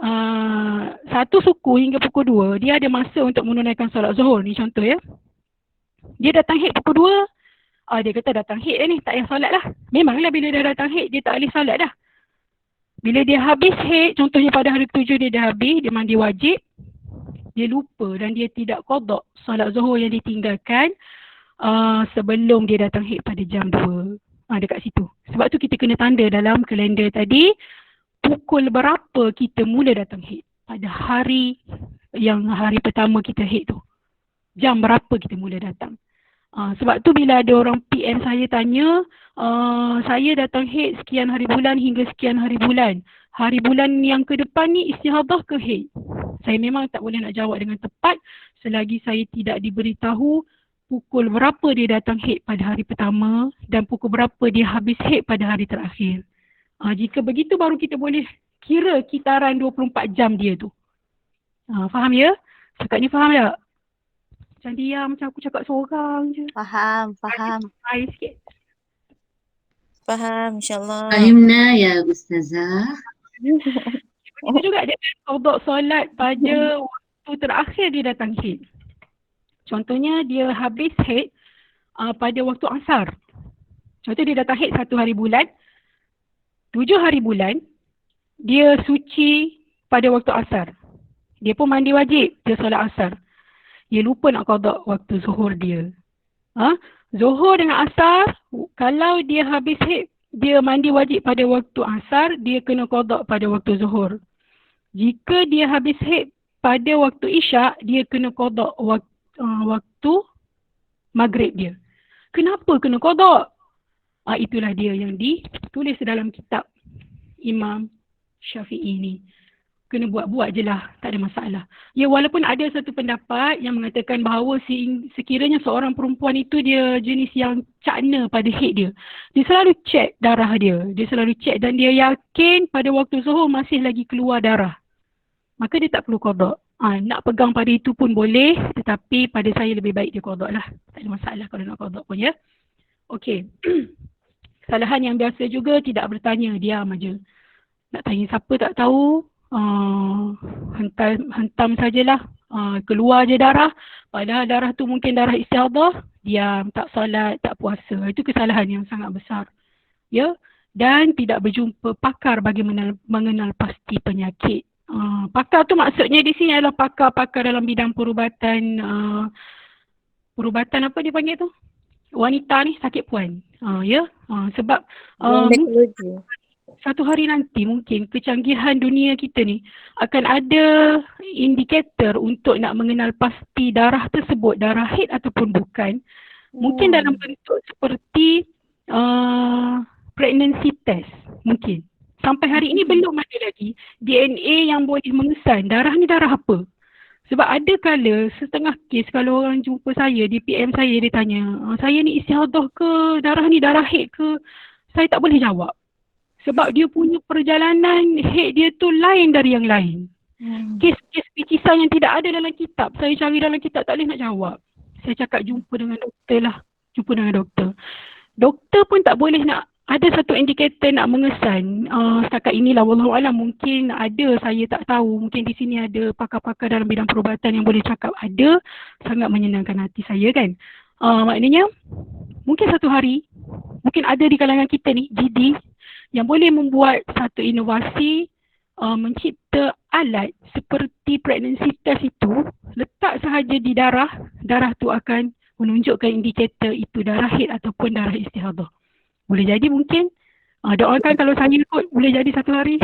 C: 1 suku hingga pukul 2, dia ada masa untuk menunaikan solat zuhur. Ni contoh ya. Dia datang haid pukul 2, dia kata datang haid ni, tak payah solat lah. Memanglah bila dia datang haid, dia tak boleh solat dah. Bila dia habis haid, contohnya pada hari ke-7 dia dah habis, dia mandi wajib, dia lupa dan dia tidak qada solat zuhur yang ditinggalkan sebelum dia datang haid pada jam 2. Dekat situ. Sebab tu kita kena tanda dalam kalender tadi, pukul berapa kita mula datang haid pada hari pertama kita haid tu. Jam berapa kita mula datang. Sebab tu bila ada orang PM saya tanya, saya datang haid sekian hari bulan hingga sekian hari bulan. Hari bulan yang ke depan ni istihadah ke haid? Saya memang tak boleh nak jawab dengan tepat selagi saya tidak diberitahu pukul berapa dia datang haid pada hari pertama dan pukul berapa dia habis haid pada hari terakhir. Jika begitu baru kita boleh kira kitaran 24 jam dia tu. Faham ya? Cakap ni faham tak? Macam diam, macam aku cakap seorang je.
D: Faham.
C: Air sikit.
A: Faham, insyaAllah.
B: Fahimna ya Ustazah.
C: Begitu juga dia qada solat pada waktu terakhir dia datang haid. Contohnya dia habis haid pada waktu asar. Contoh dia datang haid 1 hari bulan, 7 hari bulan, dia suci pada waktu asar. Dia pun mandi wajib, dia solat asar. Dia lupa nak qada waktu zuhur dia. Zuhur dengan asar, kalau dia habis haid, dia mandi wajib pada waktu asar, dia kena qada pada waktu zuhur. Jika dia habis haid pada waktu isyak, dia kena qada waktu maghrib dia. Kenapa kena qada? Itulah dia yang ditulis dalam kitab Imam Syafi'i ni. Kena buat-buat je lah, tak ada masalah. Ya, walaupun ada satu pendapat yang mengatakan bahawa sekiranya seorang perempuan itu dia jenis yang cakna pada haid dia. Dia selalu cek darah dia. Dia selalu cek dan dia yakin pada waktu zuhur masih lagi keluar darah. Maka dia tak perlu qada. Nak pegang pada itu pun boleh, tetapi pada saya lebih baik dia qada lah. Tak ada masalah kalau nak qada pun ya. Okey. Kesalahan yang biasa juga tidak bertanya, diam aja. Nak tanya siapa tak tahu, hentam sajalah, keluar je darah, padahal darah tu mungkin darah istihadah, diam, tak solat, tak puasa. Itu kesalahan yang sangat besar. Ya, dan tidak berjumpa pakar bagi mengenal pasti penyakit. Pakar tu maksudnya di sini adalah pakar-pakar dalam bidang perubatan, perubatan apa dia panggil tu? Wanita ni sakit puan. Sebab satu hari nanti mungkin kecanggihan dunia kita ni akan ada indikator untuk nak mengenal pasti darah tersebut darah haid ataupun bukan. Mungkin dalam bentuk seperti pregnancy test mungkin. Sampai hari ini belum ada lagi DNA yang boleh mengesan darah ni darah apa. Sebab ada kala setengah kes kalau orang jumpa saya, di PM saya, dia tanya, saya ni istihadah ke, darah ni darah haid ke? Saya tak boleh jawab. Sebab dia punya perjalanan haid dia tu lain dari yang lain. Kes-kes picisan yang tidak ada dalam kitab, saya cari dalam kitab tak boleh nak jawab. Saya cakap jumpa dengan doktor lah. Jumpa dengan doktor. Doktor pun tak boleh nak, ada satu indikator nak mengesan. Setakat inilah wallahualam, mungkin ada, saya tak tahu. Mungkin di sini ada pakar-pakar dalam bidang perubatan yang boleh cakap ada. Sangat menyenangkan hati saya kan. Maknanya mungkin satu hari, mungkin ada di kalangan kita ni, GD, yang boleh membuat satu inovasi, mencipta alat seperti pregnancy test itu, letak sahaja di darah tu akan menunjukkan indikator itu darah haid ataupun darah istihadah. Boleh jadi mungkin, doakan kalau saya kot boleh jadi satu hari.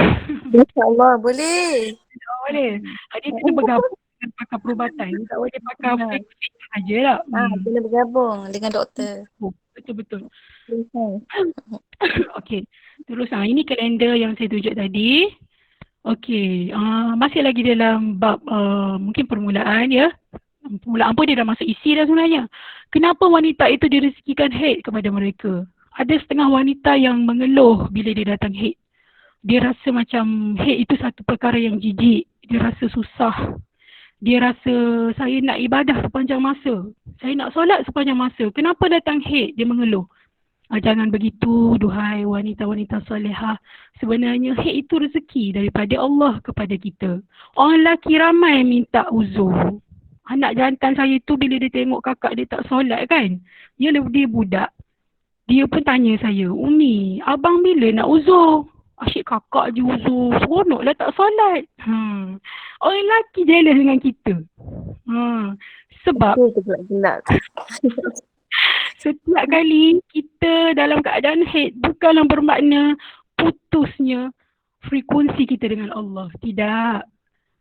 A: InsyaAllah boleh.
C: Boleh. Dia kena bergabung dengan pakar perubatan, tak boleh pakar fake saja lah.
A: Kena bergabung dengan doktor.
C: Betul-betul. Okey, terus ini kalender yang saya tunjuk tadi. Okey, masih lagi dalam bab mungkin permulaan ya. Permulaan pun dia dah masuk isi dah sebenarnya. Kenapa wanita itu direzekikan haid kepada mereka? Ada setengah wanita yang mengeluh bila dia datang haid. Dia rasa macam haid itu satu perkara yang jijik. Dia rasa susah. Dia rasa saya nak ibadah sepanjang masa. Saya nak solat sepanjang masa. Kenapa datang haid? Dia mengeluh. Jangan begitu, duhai wanita-wanita solehah. Sebenarnya haid itu rezeki daripada Allah kepada kita. Orang lelaki ramai minta uzur. Anak jantan saya tu bila dia tengok kakak dia tak solat kan, dia budak. Dia pun tanya saya, Umi, abang bila nak uzur? Asyik kakak je uzur, seronoklah tak solat. Orang lelaki jealous dengan kita. Sebab
A: gelak.
C: setiap kali kita dalam keadaan haid bukanlah bermakna putusnya frekuensi kita dengan Allah. Tidak.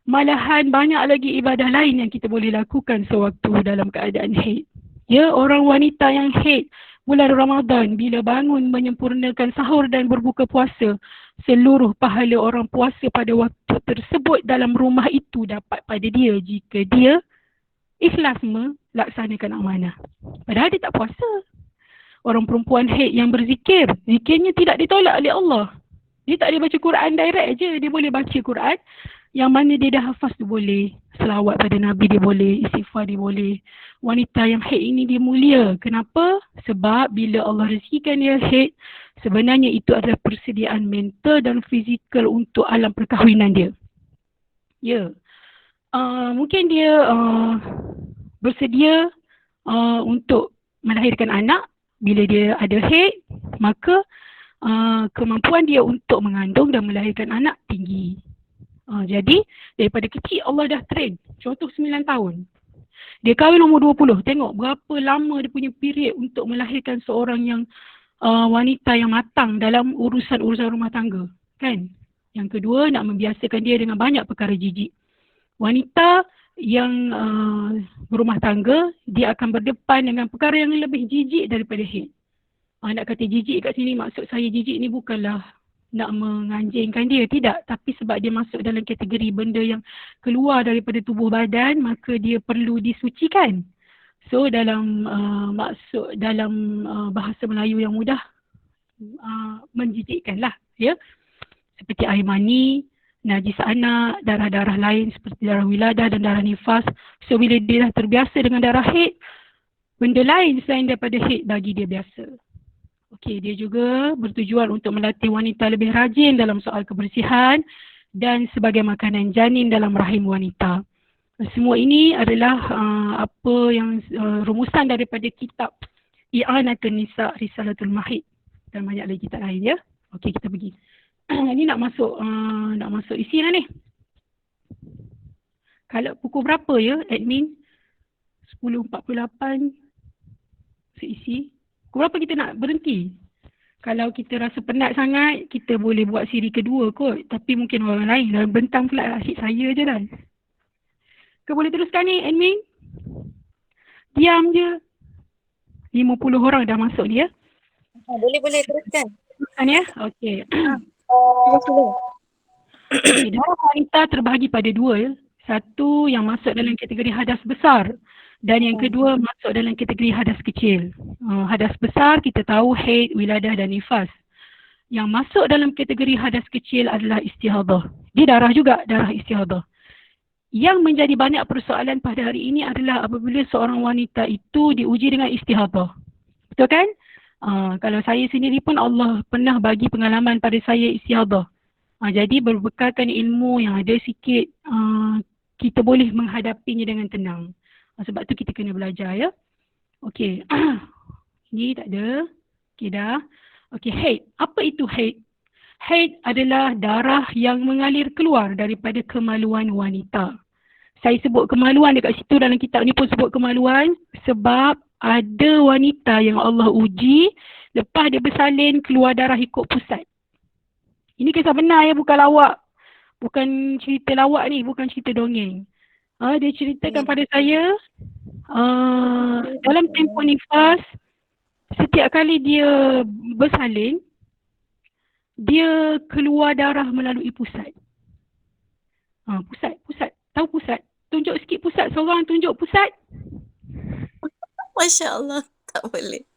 C: Malahan banyak lagi ibadah lain yang kita boleh lakukan sewaktu dalam keadaan haid. Ya, orang wanita yang haid bulan Ramadan bila bangun menyempurnakan sahur dan berbuka puasa, seluruh pahala orang puasa pada waktu tersebut dalam rumah itu dapat pada dia jika dia ikhlas melaksanakan amanah. Padahal dia tak puasa. Orang perempuan haid yang berzikir, zikirnya tidak ditolak oleh Allah. Dia tak boleh baca Quran direct je. Dia boleh baca Quran yang mana dia dah hafaz tu boleh. Selawat pada Nabi dia boleh. Istighfar dia boleh. Wanita yang haid ini dia mulia. Kenapa? Sebab bila Allah rezekikan dia haid, sebenarnya itu adalah persediaan mental dan fizikal untuk alam perkahwinan dia. Ya. Mungkin dia bersedia untuk melahirkan anak. Bila dia ada haid, maka kemampuan dia untuk mengandung dan melahirkan anak tinggi. Jadi daripada kecil Allah dah train. Contoh 9 tahun. Dia kahwin umur 20. Tengok berapa lama dia punya period untuk melahirkan seorang yang wanita yang matang dalam urusan-urusan rumah tangga. Kan? Yang kedua, nak membiasakan dia dengan banyak perkara jijik. Wanita yang berumah tangga, dia akan berdepan dengan perkara yang lebih jijik daripada haid. Nak kata jijik kat sini, maksud saya jijik ni bukanlah nak menganjingkan dia, tidak. Tapi sebab dia masuk dalam kategori benda yang keluar daripada tubuh badan, maka dia perlu disucikan. So dalam maksud dalam bahasa Melayu yang mudah, menjijikkan lah ya. Seperti air mani, najis anak, darah-darah lain seperti darah wiladah dan darah nifas. So bila dia dah terbiasa dengan darah haid, benda lain selain daripada haid bagi dia biasa. Okey, dia juga bertujuan untuk melatih wanita lebih rajin dalam soal kebersihan dan sebagai makanan janin dalam rahim wanita. Semua ini adalah apa yang rumusan daripada kitab I'anatun Nisa Risalatul Mahid dan banyak lagi kitab lain ya. Okey, kita pergi. Ini nak masuk isi lah ni. Kalau pukul berapa ya admin? 10.48 seisi. Pukul berapa kita nak berhenti? Kalau kita rasa penat sangat, kita boleh buat siri kedua kot. Tapi mungkin orang lain dalam bentang pula asyik saya je kan. Kau boleh teruskan ni admin? Diam je. 50 orang dah masuk ni ya.
A: Boleh teruskan.
C: Teruskan ya? Okey. Darah wanita terbahagi pada dua ya. Satu yang masuk dalam kategori hadas besar. Dan yang kedua masuk dalam kategori hadas kecil. Hadas besar kita tahu haid, wiladah dan nifas. Yang masuk dalam kategori hadas kecil adalah istihadah. Dia darah juga, darah istihadah. yang menjadi banyak persoalan pada hari ini adalah apabila seorang wanita itu diuji dengan istihadah. Betul kan? Kalau saya sendiri pun Allah pernah bagi pengalaman pada saya istihadah. Jadi berbekalkan ilmu yang ada sikit, kita boleh menghadapinya dengan tenang. Sebab tu kita kena belajar ya. Okey. Ni tak ada. Okey dah. Okey, haid. Apa itu haid? Haid adalah darah yang mengalir keluar daripada kemaluan wanita. Saya sebut kemaluan dekat situ, dalam kitab ni pun sebut kemaluan sebab ada wanita yang Allah uji lepas dia bersalin keluar darah ikut pusat. Ini kisah benar ya, bukan lawak. Bukan cerita lawak ni, bukan cerita dongeng. Dia ceritakan pada saya dalam tempoh nifas, setiap kali dia bersalin, dia keluar darah melalui pusat. Pusat. Tahu pusat? Tunjuk sikit pusat. Seorang tunjuk pusat.
A: Masya Allah. Tak boleh.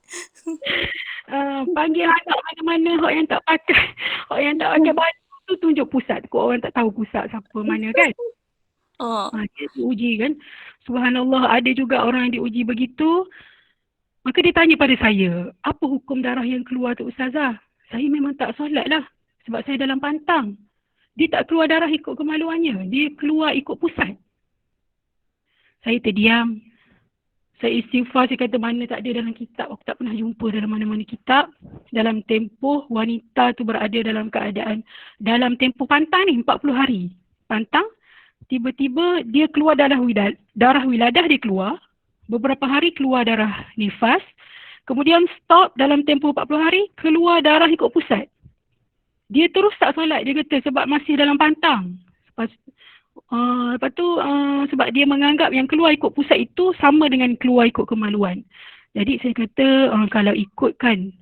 C: Panggil anak mana-mana hok yang tak pakai baju tu tunjuk pusat. Kok orang tak tahu pusat siapa mana kan? Dia diuji kan. Subhanallah, ada juga orang yang diuji begitu. Maka dia tanya pada saya, apa hukum darah yang keluar tu Ustazah? Saya memang tak solat lah. Sebab saya dalam pantang. Dia tak keluar darah ikut kemaluannya. Dia keluar ikut pusat. Saya terdiam. Saya istighfar, saya kata mana tak ada dalam kitab. Aku tak pernah jumpa dalam mana-mana kitab. Dalam tempoh wanita tu berada dalam keadaan, dalam tempoh pantang ni 40 hari. Pantang, tiba-tiba dia keluar darah wiladah dia keluar. Beberapa hari keluar darah nifas. Kemudian stop dalam tempoh 40 hari, keluar darah ikut pusat. Dia terus tak solat, dia kata sebab masih dalam pantang. Lepas tu sebab dia menganggap yang keluar ikut pusat itu sama dengan keluar ikut kemaluan. Jadi saya kata kalau ikutkan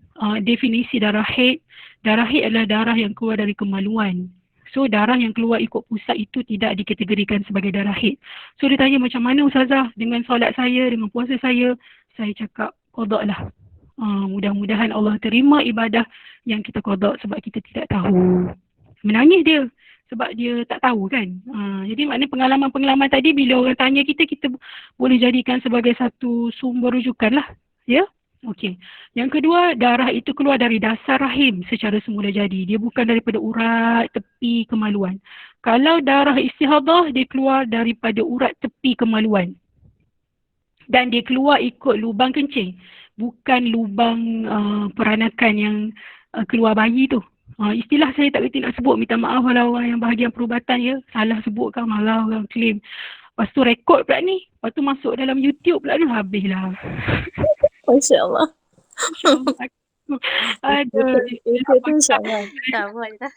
C: definisi darah haid adalah darah yang keluar dari kemaluan. So darah yang keluar ikut pusat itu tidak dikategorikan sebagai darah haid. So dia tanya macam mana Ustazah dengan solat saya, dengan puasa saya cakap qada lah. Mudah-mudahan Allah terima ibadah yang kita qada sebab kita tidak tahu. Menangis dia sebab dia tak tahu kan. Jadi maknanya pengalaman-pengalaman tadi bila orang tanya kita boleh jadikan sebagai satu sumber rujukan lah. Ya? Okey. Yang kedua, darah itu keluar dari dasar rahim secara semula jadi. Dia bukan daripada urat tepi kemaluan. Kalau darah istihadah, dia keluar daripada urat tepi kemaluan. Dan dia keluar ikut lubang kencing. Bukan lubang peranakan yang keluar bayi tu. Istilah saya tak berhenti nak sebut. Minta maaf kalau orang yang bahagian perubatan ya. Salah sebutkan malah orang claim. Lepas tu rekod pula ni. Lepas tu masuk dalam YouTube pula ni. Habislah.
A: Masya Allah.
C: Aduh.
A: Itu insyaAllah.
D: Sabar je dah.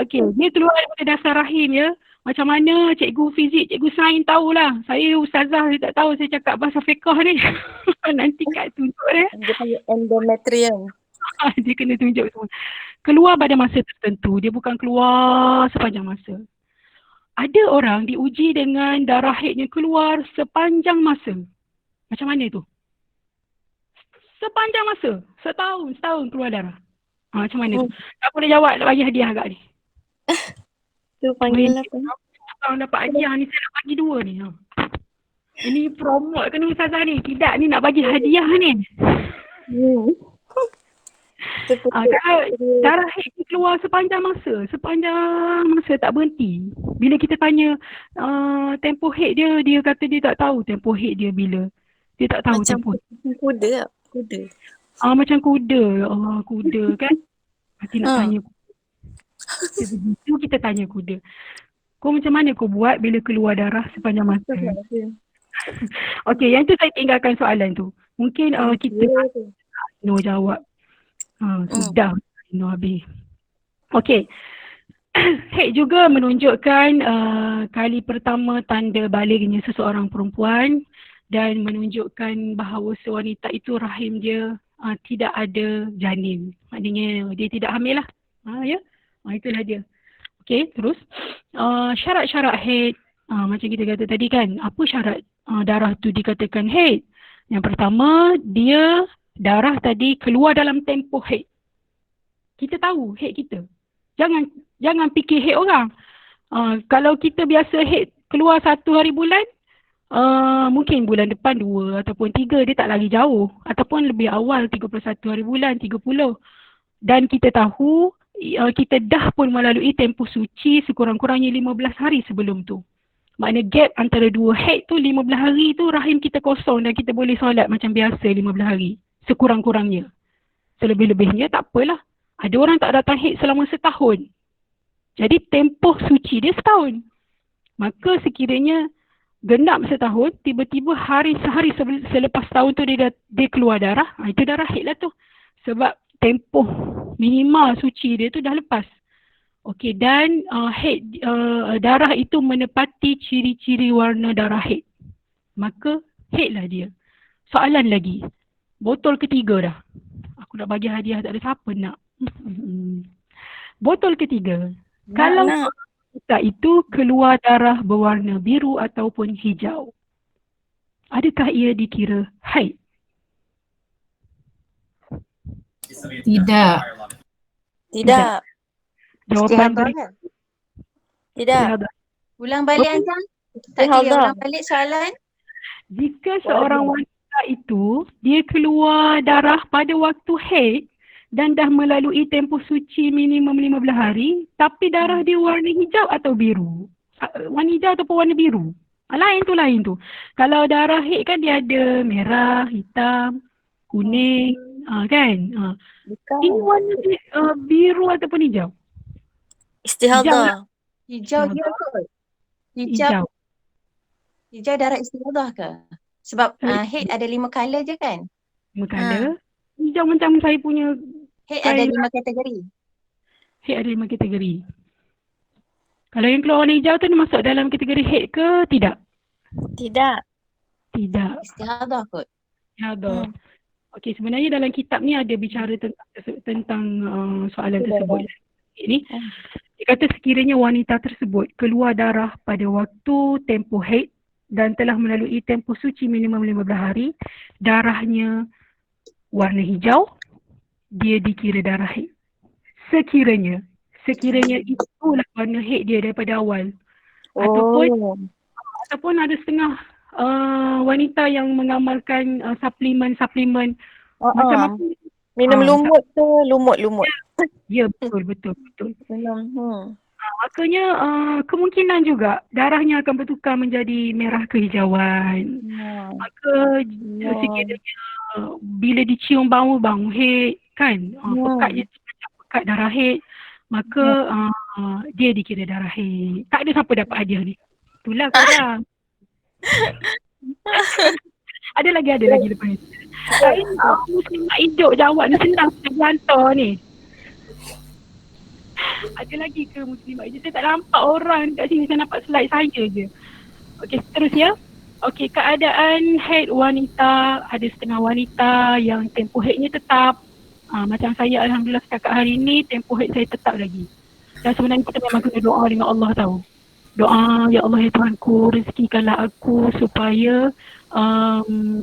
C: Okey, dia keluar daripada dasar rahim ya. Macam mana cikgu fizik, cikgu sains tahulah. Saya ustazah, saya tak tahu saya cakap bahasa fiqh ni. Nanti Kak tunjuk dia.
A: Dia panggil endometrium.
C: Dia kena tunjuk semua. Keluar pada masa tertentu. Dia bukan keluar sepanjang masa. Ada orang diuji dengan darah haidnya keluar sepanjang masa. Macam mana tu? Sepanjang masa. Setahun keluar darah. Macam mana tu? Tak boleh jawab, nak bagi hadiah agak ni.
A: Tu panggil apa?
C: Kalau dapat hadiah ni, saya nak bagi 2 ni. Ini promote ke ni Ustazah ni? Tidak, ni nak bagi hadiah ni. Kalau darah haid keluar sepanjang masa tak berhenti. Bila kita tanya tempoh haid dia kata dia tak tahu tempoh haid dia bila. Dia tak tahu
A: Macam
C: tempoh.
A: kuda tak? Kuda.
C: Macam kuda. Ya Allah, kuda kan. Nanti nak tanya kuda. Begitu kita tanya kuda. Kau macam mana kau buat bila keluar darah sepanjang masa? Okey, yang tu saya tinggalkan soalan tu. Mungkin kita no jawab. Sudah no habis. Okey. Haid juga menunjukkan kali pertama tanda balignya seseorang perempuan dan menunjukkan bahawa sewanita itu rahim dia tidak ada janin. Maknanya dia tidak hamil lah. Ya. Itulah dia. Okey, terus syarat-syarat haid macam kita kata tadi kan, apa syarat darah tu dikatakan haid? Yang pertama, dia darah tadi keluar dalam tempoh haid. Kita tahu haid kita. Jangan fikir haid orang. Kalau kita biasa head keluar 1 hari bulan, mungkin bulan depan 2 ataupun 3 dia tak lagi jauh. Ataupun lebih awal 31 hari bulan, 30. Dan kita tahu kita dah pun melalui tempoh suci sekurang-kurangnya 15 hari sebelum tu. Makna gap antara 2 head tu 15 hari tu rahim kita kosong dan kita boleh solat macam biasa 15 hari. Sekurang-kurangnya. Selebih-lebihnya tak apalah. Ada orang tak datang haid selama setahun. Jadi tempoh suci dia setahun. Maka sekiranya genap setahun, tiba-tiba sehari selepas tahun tu dia keluar darah, itu darah haid lah tu. Sebab tempoh minimal suci dia tu dah lepas. Okey, dan darah itu menepati ciri-ciri warna darah haid. Maka haid lah dia. Soalan lagi. Botol ketiga dah. Aku nak bagi hadiah, tak ada siapa nak. Botol ketiga. Kalau kita itu keluar darah berwarna biru ataupun hijau, adakah ia dikira haid?
E: Tidak.
A: Tidak.
C: Jawapan
D: Istihadah.
A: Tidak.
D: Ulang balik Azam. Tak
A: Istihadah.
D: kira ulang balik soalan.
C: Jika seorang wanita itu dia keluar darah pada waktu haid dan dah melalui tempoh suci minimum 15 hari, tapi darah dia warna hijau atau biru. Warna hijau ataupun warna biru. Lain tu. Kalau darah haid kan dia ada merah, hitam, kuning, kan? Ini warna biru ataupun hijau?
A: Istihadah.
D: Hijau dia kot. Hijau darah istihadah ke? Sebab haid ada 5 color je kan?
C: 5 color. Hijau macam saya punya.
D: Haid ada 5 kategori.
C: Haid ada 5 kategori. Kalau yang keluar warna hijau tu dia masuk dalam kategori haid ke tidak?
A: Tidak.
C: Tidak.
D: Istihadah kot.
C: Istihadah. Okey, sebenarnya dalam kitab ni ada bicara tentang soalan tersebut. Ini dia kata sekiranya wanita tersebut keluar darah pada waktu tempoh haid dan telah melalui tempoh suci minimum 15 hari, darahnya warna hijau, dia dikira darah haid. Sekiranya itulah warna haid dia daripada awal. Ataupun ada setengah wanita yang mengamalkan suplemen macam apa?
A: Minum lumut tu, lumut.
C: Ya, betul.
A: Minum.
C: Makanya kemungkinan juga darahnya akan bertukar menjadi merah kehijauan. Maka sekiranya bila dicium bau haid kan, pekatnya tu macam pekat darah haid, maka dia dikira darah haid. Tak ada siapa dapat hadiah ni. Itulah korang. Ada lagi lepas ni. Muslimat hidup jawab ni senang hantar ni. Ada lagi ke muslimat hidup? Saya tak nampak orang kat sini, saya nampak slide saya je. Okey, terus ya. Okey, keadaan haid wanita, ada setengah wanita yang tempoh haidnya tetap. Macam saya alhamdulillah setakat hari ni tempoh haid saya tetap lagi. Dan sebenarnya kita memang kena doa dengan Allah tahu. Doa, ya Allah ya Tuhanku, rezekikanlah aku supaya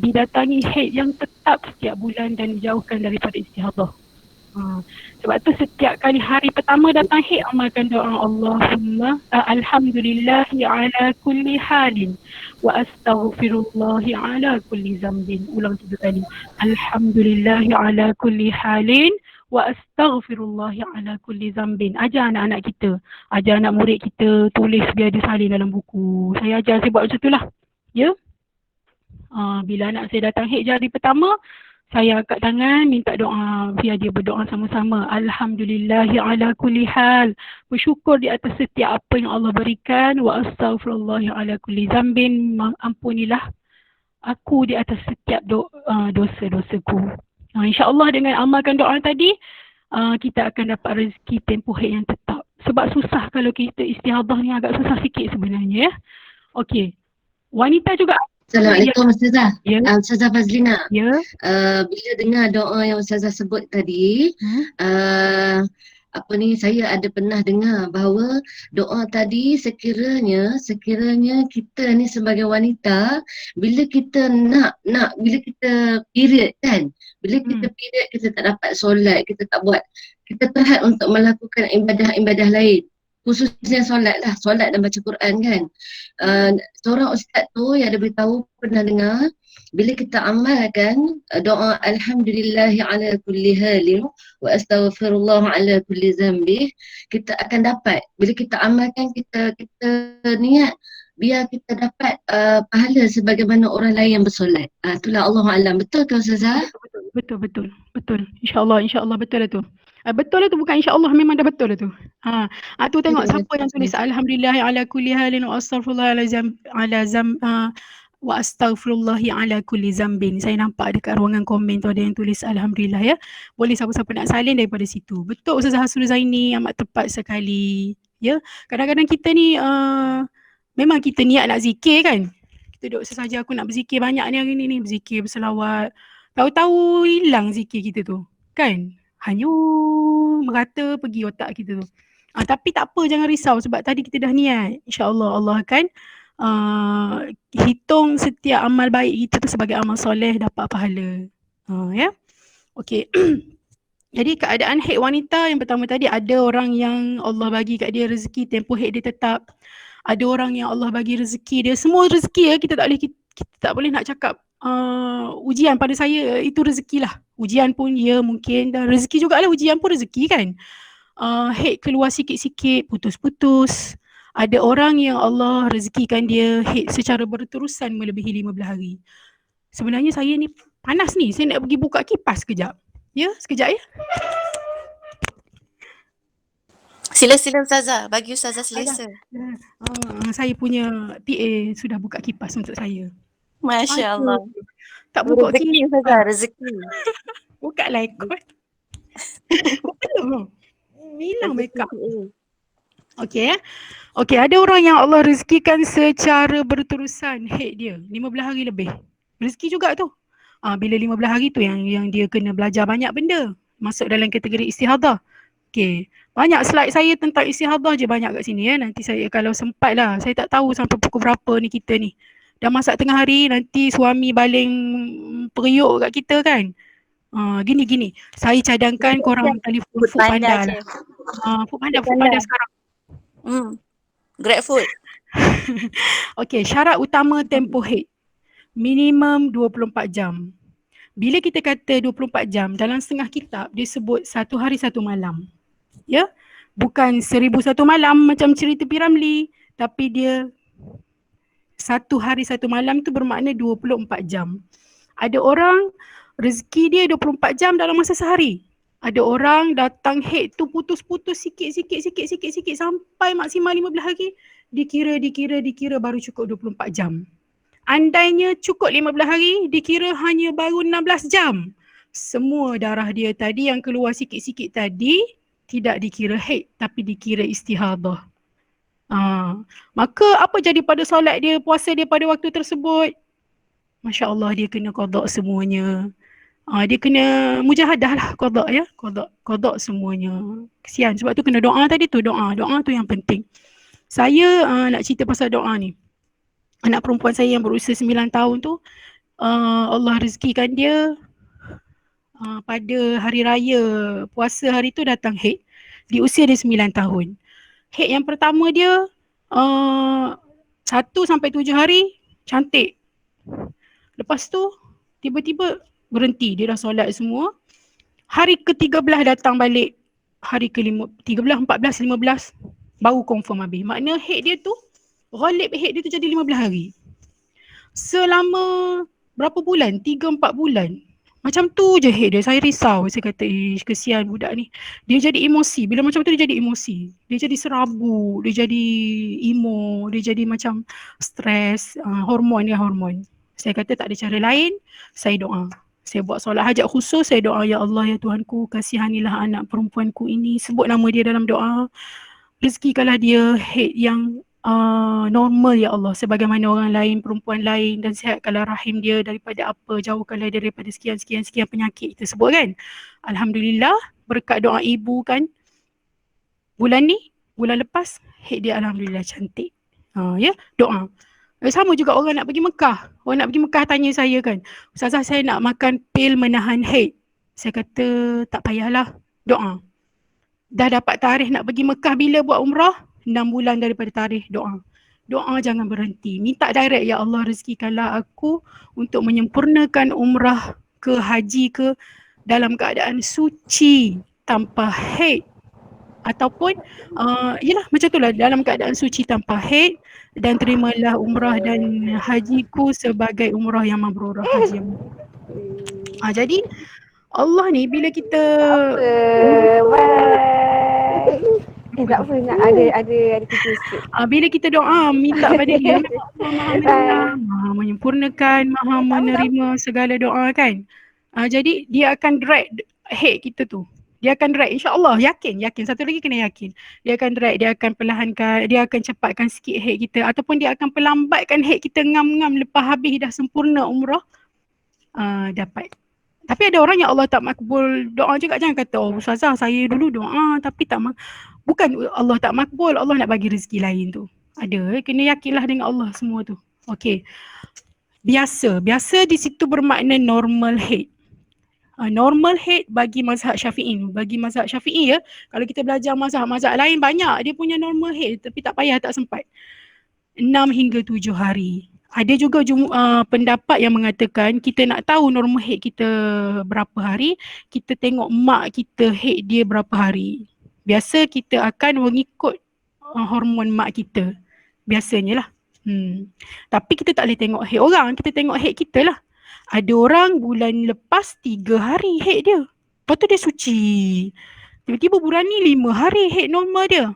C: didatangi haid yang tetap setiap bulan dan dijauhkan daripada istihadah. Sebab tu setiap kali hari pertama datang haid, amalkan doa Allahumma alhamdulillahi ala kulli halin wa astaghfirullahi ala kulli zambin. Ulang 3 kali. Alhamdulillahi ala kulli halin wa astaghfirullahi ala kulli zambin. Ajar anak-anak kita, ajar anak murid kita tulis biar dia salin dalam buku. Saya ajar, saya buat macam tu lah. Ya. Bila anak saya datang haid hari pertama, saya angkat tangan minta doa, biar dia berdoa sama-sama. Alhamdulillahi ala kulli hal. Bersyukur di atas setiap apa yang Allah berikan. Wa astaghfirullahi ala kulli zambin. Ampunilah aku di atas setiap dosa-dosaku. InsyaAllah dengan amalkan doa tadi, kita akan dapat rezeki tempoh haid yang tetap. Sebab susah kalau kita istihadah ni, agak susah sikit sebenarnya. Okey. Wanita juga.
B: Assalamualaikum Ustazah.
C: Ya.
B: Ustazah Fazlina.
C: Ya.
B: Bila dengar doa yang Ustazah sebut tadi, saya ada pernah dengar bahawa doa tadi sekiranya kita ni sebagai wanita, bila kita bila kita period kan, bila kita period kita tak dapat solat, kita tak buat, kita terhad untuk melakukan ibadah-ibadah lain. khususnya solat dan baca Quran kan. Seorang ustaz tu yang dia beritahu, pernah dengar, bila kita amalkan doa alhamdulillahi ala kulli halin wa astaghfirullah ala kulli zambi, kita akan dapat, bila kita amalkan, kita niat biar kita dapat pahala sebagaimana orang lain yang bersolat. Itulah Allah alam. Betul ke Ustazah?
C: Betul. InsyaAllah betul lah tu. Betul lah tu, bukan insyaAllah, memang dah betul lah tu. Tu tengok siapa yang tulis alhamdulillah ala kulli halin wa astaghfirullah wa astaghfirullahi ala kulli zambin. Saya nampak dekat ruangan komen tu ada yang tulis alhamdulillah ya. Boleh siapa-siapa nak salin daripada situ. Betul Ustazah Hasrul Zaini, amat tepat sekali. Ya, kadang-kadang kita ni memang kita niat nak zikir kan. Kita duduk sesaja aku nak berzikir banyak ni hari ni, berzikir, berselawat. Tahu-tahu hilang zikir kita tu. Kan? Hanyut merata pergi otak kita tu. Tapi tak apa, jangan risau sebab tadi kita dah niat. InsyaAllah Allah akan hitung setiap amal baik kita tu sebagai amal soleh, dapat pahala. Ya. Okey. Jadi keadaan haid wanita yang pertama tadi, ada orang yang Allah bagi kat dia rezeki tempoh haid dia tetap. Ada orang yang Allah bagi rezeki dia, semua rezeki ya, kita tak boleh nak cakap ujian pada saya itu rezeki lah. Ujian pun ya mungkin, dan rezeki jugalah, ujian pun rezeki kan. Haid keluar sikit-sikit, putus-putus. Ada orang yang Allah rezekikan dia haid secara berterusan melebihi 15 hari. Sebenarnya saya ni panas ni, saya nak pergi buka kipas sekejap. Ya, sekejap ya.
A: Sila Ustazah, bagi Ustazah selesa.
C: Saya punya TA sudah buka kipas untuk saya.
A: Masya Allah.
C: Tak buka
A: rezeki Ustazah, rezeki.
C: Buka lah ikut. Belum. Hilang makeup. Okey, ada orang yang Allah rezekikan secara berterusan haid dia 15 hari lebih. Rezeki juga tu. Bila 15 hari tu yang dia kena belajar banyak benda, masuk dalam kategori istihadah. Okey, banyak slide saya tentang istihadah je banyak kat sini ya. Nanti saya kalau sempat lah, saya tak tahu sampai pukul berapa ni kita ni. Dah masak tengah hari, nanti suami baling periuk kat kita kan. Gini, saya cadangkan korang telefon Food Panda lah. Food Panda sekarang.
A: Grab food.
C: Okey, syarat utama tempoh haid. Minimum 24 jam. Bila kita kata 24 jam, dalam setengah kitab dia sebut 1 hari 1 malam. Ya? Bukan 1001 malam macam cerita P.Ramlee, tapi dia 1 hari 1 malam tu bermakna 24 jam. Ada orang rezeki dia 24 jam dalam masa sehari. Ada orang datang haid tu putus-putus sikit sampai maksimal 15 hari, dikira baru cukup 24 jam. Andainya cukup 15 hari, dikira hanya baru 16 jam. Semua darah dia tadi yang keluar sikit-sikit tadi tidak dikira haid tapi dikira istihadah. Maka apa jadi pada solat dia, puasa dia pada waktu tersebut? Masya Allah, dia kena qada semuanya. Dia kena mujahadah lah, qada ya, qada semuanya. Kesian, sebab tu kena doa tadi tu, doa tu yang penting. Saya nak cerita pasal doa ni. Anak perempuan saya yang berusia 9 tahun tu, Allah rezekikan dia pada hari raya puasa hari tu datang haid di usia dia 9 tahun. Haid yang pertama dia 1 sampai 7 hari cantik. Lepas tu tiba-tiba berhenti, dia dah solat semua. Hari ke-13 datang balik, hari ke-13, 14, 15 baru confirm habis. Makna haid dia tu, ghalib haid dia tu jadi 15 hari. Selama berapa bulan? 3-4 bulan. Macam tu je haid dia. Saya risau. Saya kata, kesian budak ni. Dia jadi emosi. Bila macam tu dia jadi emosi. Dia jadi serabut. Dia jadi emo. Dia jadi macam stres. Hormon. Saya kata tak ada cara lain. Saya doa. Saya buat solat hajat khusus. Saya doa, ya Allah, ya Tuhanku, kasihanilah anak perempuanku ini. Sebut nama dia dalam doa. Rezekikanlah dia haid yang normal ya Allah, sebagaimana orang lain, perempuan lain, dan sihatkanlah rahim dia daripada apa, jauhkanlah dia daripada sekian penyakit kita sebut kan. Alhamdulillah, berkat doa ibu kan, bulan lepas haid dia alhamdulillah cantik. Ya, doa. Sama juga orang nak pergi Mekah. Orang nak pergi Mekah tanya saya kan, Ustazah, saya nak makan pil menahan haid. Saya kata tak payahlah, doa. Dah dapat tarikh nak pergi Mekah bila buat umrah, 6 bulan daripada tarikh doa. Doa jangan berhenti. Minta direct, ya Allah rezekikanlah aku untuk menyempurnakan umrah ke haji ke dalam keadaan suci tanpa haid ataupun yalah macam itulah, dalam keadaan suci tanpa haid, dan terimalah umrah dan hajiku sebagai umrah yang mabrurah, haji yang mabrurah. Jadi Allah ni bila kita
E: Tak apa, nak ada kecil sikit.
C: bila kita doa minta pada dia, Allah Maha mendengar, Maha menyempurnakan, Maha menerima segala doa kan. Jadi dia akan drag head kita tu. Dia akan drag, insya-Allah, yakin. Satu lagi kena yakin. Dia akan drag, dia akan perlahankan, dia akan cepatkan sikit head kita ataupun dia akan perlambatkan head kita ngam-ngam lepas habis dah sempurna umrah. Dapat. Tapi ada orang yang Allah tak makbul doa juga. Jangan kata, oh Ustazah saya dulu doa tapi tak bukan Allah tak makbul, Allah nak bagi rezeki lain tu. Ada, kena yakinlah dengan Allah semua tu. Okey. Biasa di situ bermakna normal head. Normal head bagi mazhab Syafi'i. Bagi mazhab Syafi'i ya, kalau kita belajar mazhab lain banyak dia punya normal head tapi tak payah, tak sempat. 6 hingga 7 hari. Ada juga pendapat yang mengatakan kita nak tahu normal head kita berapa hari, kita tengok mak kita head dia berapa hari. Biasa kita akan mengikut hormon mak kita. Biasanya lah. Tapi kita tak boleh tengok head orang, kita tengok head kita lah. Ada orang bulan lepas 3 hari head dia. Lepas tu dia suci. Tiba-tiba bulan ni 5 hari head normal dia.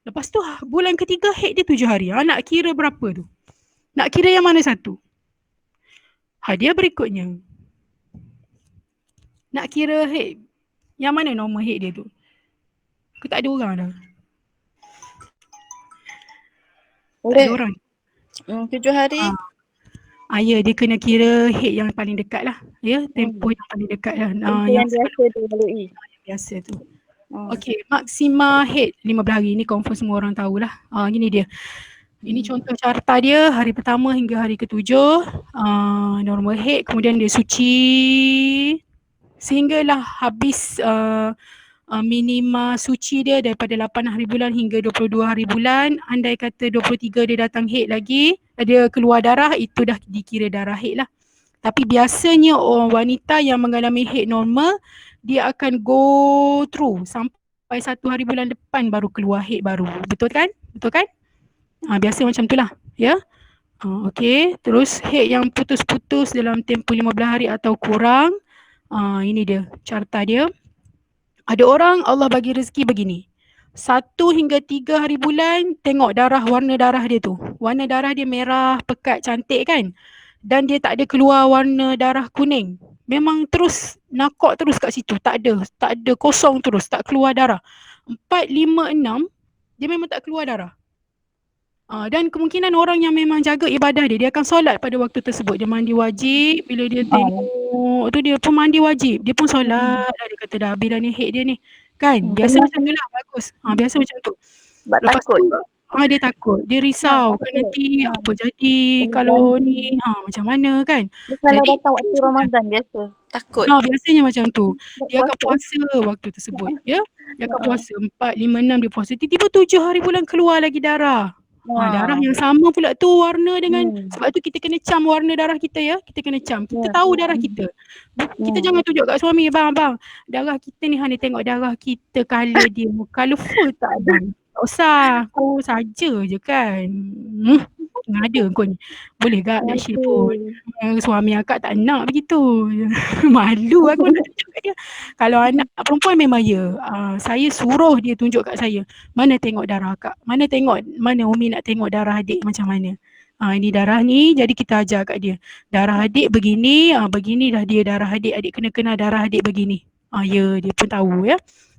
C: Lepas tu bulan ketiga head dia 7 hari. Nak kira berapa tu? Nak kira yang mana satu? Hadiah berikutnya. Nak kira head yang mana normal head dia tu? Ke tak ada orang dah? Tak ada orang.
A: 7 hari.
C: Ya, dia kena kira head yang paling dekat lah. Ya, tempoh yang paling dekat lah.
A: Yang biasa tu lalui.
C: Biasa tu. Okey, maksima head 15 hari. Ni confirm semua orang tahulah. Gini dia. Ini contoh carta dia, hari pertama hingga hari ke-7 normal head, kemudian dia suci sehinggalah habis minima suci dia daripada 8 hari bulan hingga 22 hari bulan. Andai kata 23 dia datang head lagi, dia keluar darah, itu dah dikira darah head lah. Tapi biasanya wanita yang mengalami head normal, dia akan go through sampai 1 hari bulan depan baru keluar head baru. Betul kan? Biasa macam tu lah. Ya. Okey. Terus head yang putus-putus dalam tempoh 15 hari atau kurang. Ini dia carta dia. Ada orang Allah bagi rezeki begini. 1 hingga 3 hari bulan tengok darah, warna darah dia tu. Warna darah dia merah, pekat, cantik kan? Dan dia tak ada keluar warna darah kuning. Memang terus nakok terus kat situ. Tak ada, kosong terus, tak keluar darah. 4, 5, 6 dia memang tak keluar darah. Dan kemungkinan orang yang memang jaga ibadah dia akan solat pada waktu tersebut. Dia mandi wajib, bila dia tengok tu dia pun mandi wajib. Dia pun solat, dia kata dah habis dah ni head dia ni. Kan? Biasa macam tu lah, bagus. Biasa macam tu.
A: Sebab
C: Lepas
A: takut.
C: dia takut, dia risau kan nanti apa jadi kalau ni macam mana kan.
A: Kalau
C: Jadi,
A: datang waktu Ramadan biasa. Takut.
C: biasanya macam tu. Dia akan puasa waktu tersebut. Ya, dia akan puasa 4, 5, 6 dia puasa. Tiba-tiba 7 hari bulan keluar lagi darah. Darah yang sama pula tu warna dengan sebab tu kita kena cam warna darah kita ya. Kita kena cam. Kita tahu darah kita. Kita jangan tunjuk kat suami, bang, darah kita ni hanya tengok darah kita colour dia. Colourful tak bang? Tak usah. Kau saja je kan. Ngada kau ni. Boleh tak nak share pun? Suami akak tak nak begitu. Malu aku nak tunjuk kat dia. Kalau anak perempuan memang ya. Saya suruh dia tunjuk kat saya. Mana tengok darah akak? Mana Umi nak tengok darah adik macam mana? Ini darah ni, jadi kita ajar kat dia. Darah adik begini, beginilah dia darah adik. Adik kena kenal darah adik begini. Ya, dia pun tahu ya.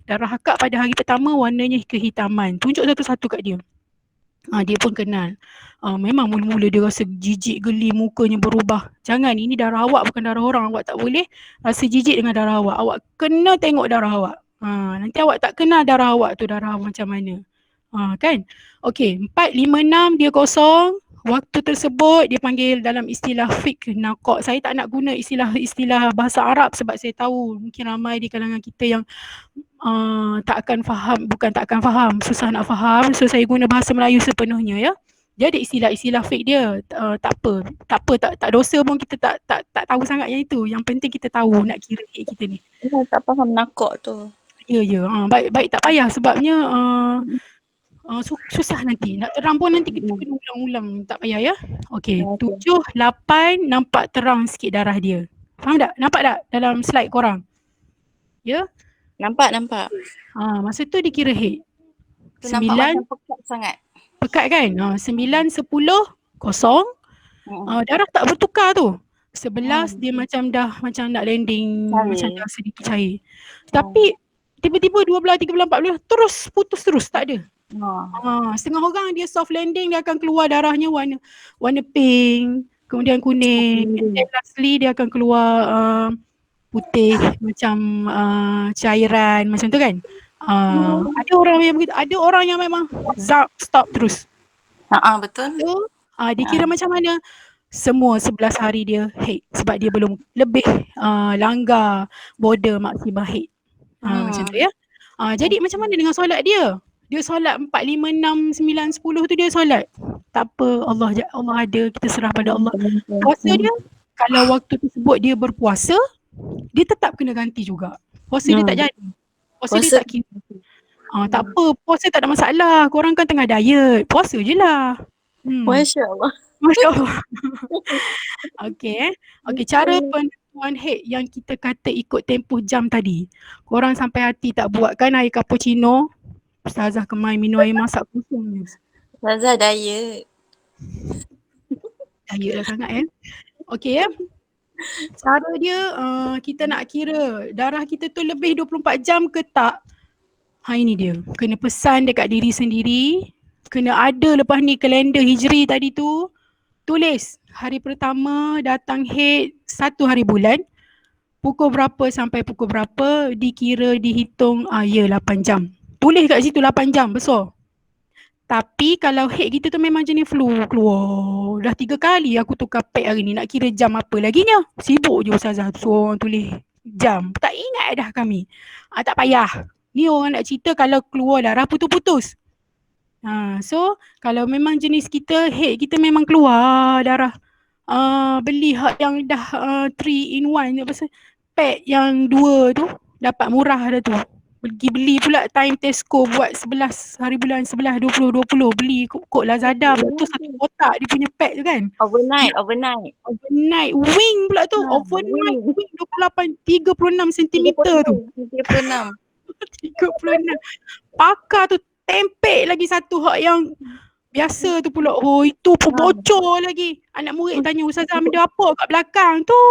C: Darah akak pada hari pertama warnanya kehitaman. Tunjuk satu-satu kat dia. Dia pun kenal. Memang mula-mula dia rasa jijik, geli, mukanya berubah. Jangan, ini darah awak bukan darah orang. Awak tak boleh rasa jijik dengan darah awak. Awak kena tengok darah awak. Nanti awak tak kenal darah awak tu darah macam mana. Kan? Okey, 4, 5, 6 dia kosong. Waktu tersebut dia panggil dalam istilah fiqh naqaq. Saya tak nak guna istilah bahasa Arab sebab saya tahu mungkin ramai di kalangan kita yang tak akan faham, bukan tak akan faham, susah nak faham. So saya guna bahasa Melayu sepenuhnya ya. Dia ada istilah-istilah fake dia. Tak apa, tak dosa pun kita tak tahu sangat yang itu. Yang penting kita tahu nak kira hate kita ni.
A: Tak faham nakok tu.
C: Ya. Baik tak payah sebabnya susah nanti. Nak terang pun nanti kita kena ulang-ulang. Tak payah ya. Okey, 7, 8 nampak terang sikit darah dia. Faham tak? Nampak tak dalam slide korang? Ya?
A: Nampak.
C: Masa tu dikira hate.
A: Tu nampak
C: 9
A: macam pekat sangat.
C: pekat kan? 9, 10, kosong. Darah tak bertukar tu. 11 dia macam dah macam nak landing,
A: Cair.
C: macam dah sedikit cair. Tapi tiba-tiba 12, 13, 14 terus putus terus, tak ada. Setengah orang dia soft landing, dia akan keluar darahnya warna pink, kemudian kuning, and then lastly dia akan keluar putih macam cairan macam tu kan. Ada orang yang begitu, ada orang yang memang stop terus.
A: Betul.
C: So dikira macam mana? Semua 11 hari dia hate sebab dia belum lebih langgar border maksimum hate. Macam tu ya. Jadi macam mana dengan solat dia? Dia solat 4, 5, 6, 9, 10 tu dia solat. Tak apa, Allah ada, kita serah pada Allah. Puasa dia, kalau waktu tersebut dia berpuasa, dia tetap kena ganti juga. Puasa dia tak jadi. Puasa dia tak kira. Tak apa, puasa tak ada masalah. Korang kan tengah diet, puasa je lah.
A: Masya Allah.
C: Masya Allah. Okey, cara penentuan hate yang kita kata ikut tempoh jam tadi. Korang sampai hati tak buat kan air cappuccino? Ustazah kemai minum air masak kosong je.
A: Ustazah diet.
C: Diet lah sangat Okey ya. Cara dia kita nak kira darah kita tu lebih 24 jam ke tak. Ini dia. Kena pesan dekat diri sendiri. Kena ada lepas ni kalender hijri tadi tu. Tulis hari pertama datang hate 1 hari bulan. Pukul berapa sampai pukul berapa dikira dihitung 8 jam. Tulis kat situ 8 jam besar. Tapi kalau hate kita tu memang jenis flu keluar. Dah 3 kali aku tukar pad hari ni, nak kira jam apa laginya. Sibuk je Ustazah suruh orang tulis jam. Tak ingat dah kami. Tak payah. Ni orang nak cerita kalau keluar darah putus-putus. So kalau memang jenis kita hate kita memang keluar darah. Beli hak yang dah 3 in 1 pasal pad yang 2 tu dapat murah dah tu. Pergi beli pula time Tesco buat 11 hari bulan 11 20 beli kod Lazada betul satu kotak dia punya pad tu kan. Overnight wing pula tu. Overnight wing 28 36 cm tu.
A: 36.
C: 36. Pakar tu tempek lagi satu hak yang biasa tu pula. Oh itu pun bocor lagi. Anak murid tanya Ustazah benda apa kat belakang tu?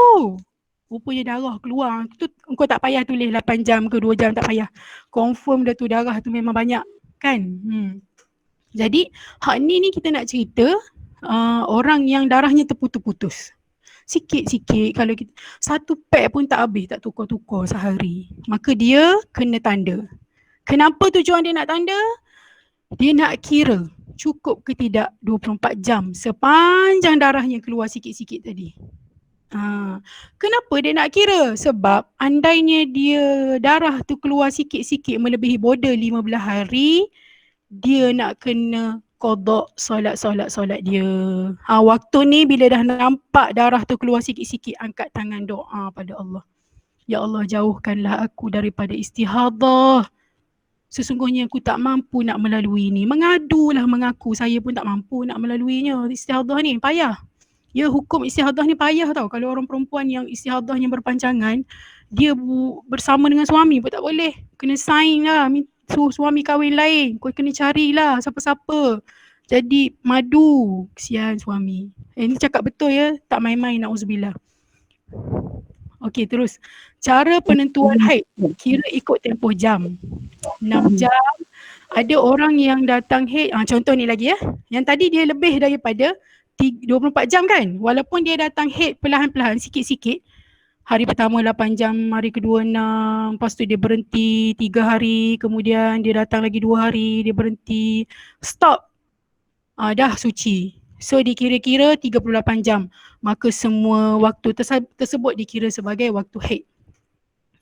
C: Rupanya darah keluar. Tu kau tak payah tulis 8 jam ke 2 jam, tak payah. Confirm dah tu darah tu memang banyak kan. Jadi hak ni kita nak cerita orang yang darahnya terputus-putus. Sikit-sikit kalau kita satu pad pun tak habis, tak tukar-tukar sehari. Maka dia kena tanda. Kenapa tujuan dia nak tanda? Dia nak kira cukup ke tidak 24 jam sepanjang darahnya keluar sikit-sikit tadi. Kenapa dia nak kira? Sebab andainya dia darah tu keluar sikit-sikit melebihi border 15 hari, dia nak kena qada solat dia. Waktu ni bila dah nampak darah tu keluar sikit-sikit, angkat tangan doa pada Allah. Ya Allah, jauhkanlah aku daripada istihadah. Sesungguhnya aku tak mampu nak melalui ni. Mengadulah mengaku saya pun tak mampu nak melaluinya. Istihadah ni payah. Ya, hukum istihadah ni payah tau. Kalau orang perempuan yang istihadahnya berpanjangan, dia bersama dengan suami pun tak boleh. Kena sign lah, suruh suami kahwin lain. Kau kena carilah siapa-siapa. Jadi madu, kesian suami. Ini cakap betul ya, tak main-main, na'udzubillah. Okey, terus. Cara penentuan haid, kira ikut tempoh jam. 6 jam. Ada orang yang datang haid, contoh ni lagi ya. Yang tadi dia lebih daripada 24 jam kan. Walaupun dia datang haid perlahan-perlahan, sikit-sikit. Hari pertama 8 jam, hari kedua 6, lepas tu dia berhenti 3 hari, kemudian dia datang lagi 2 hari, dia berhenti. Stop. Dah suci. So dikira-kira 38 jam. Maka semua waktu tersebut dikira sebagai waktu haid.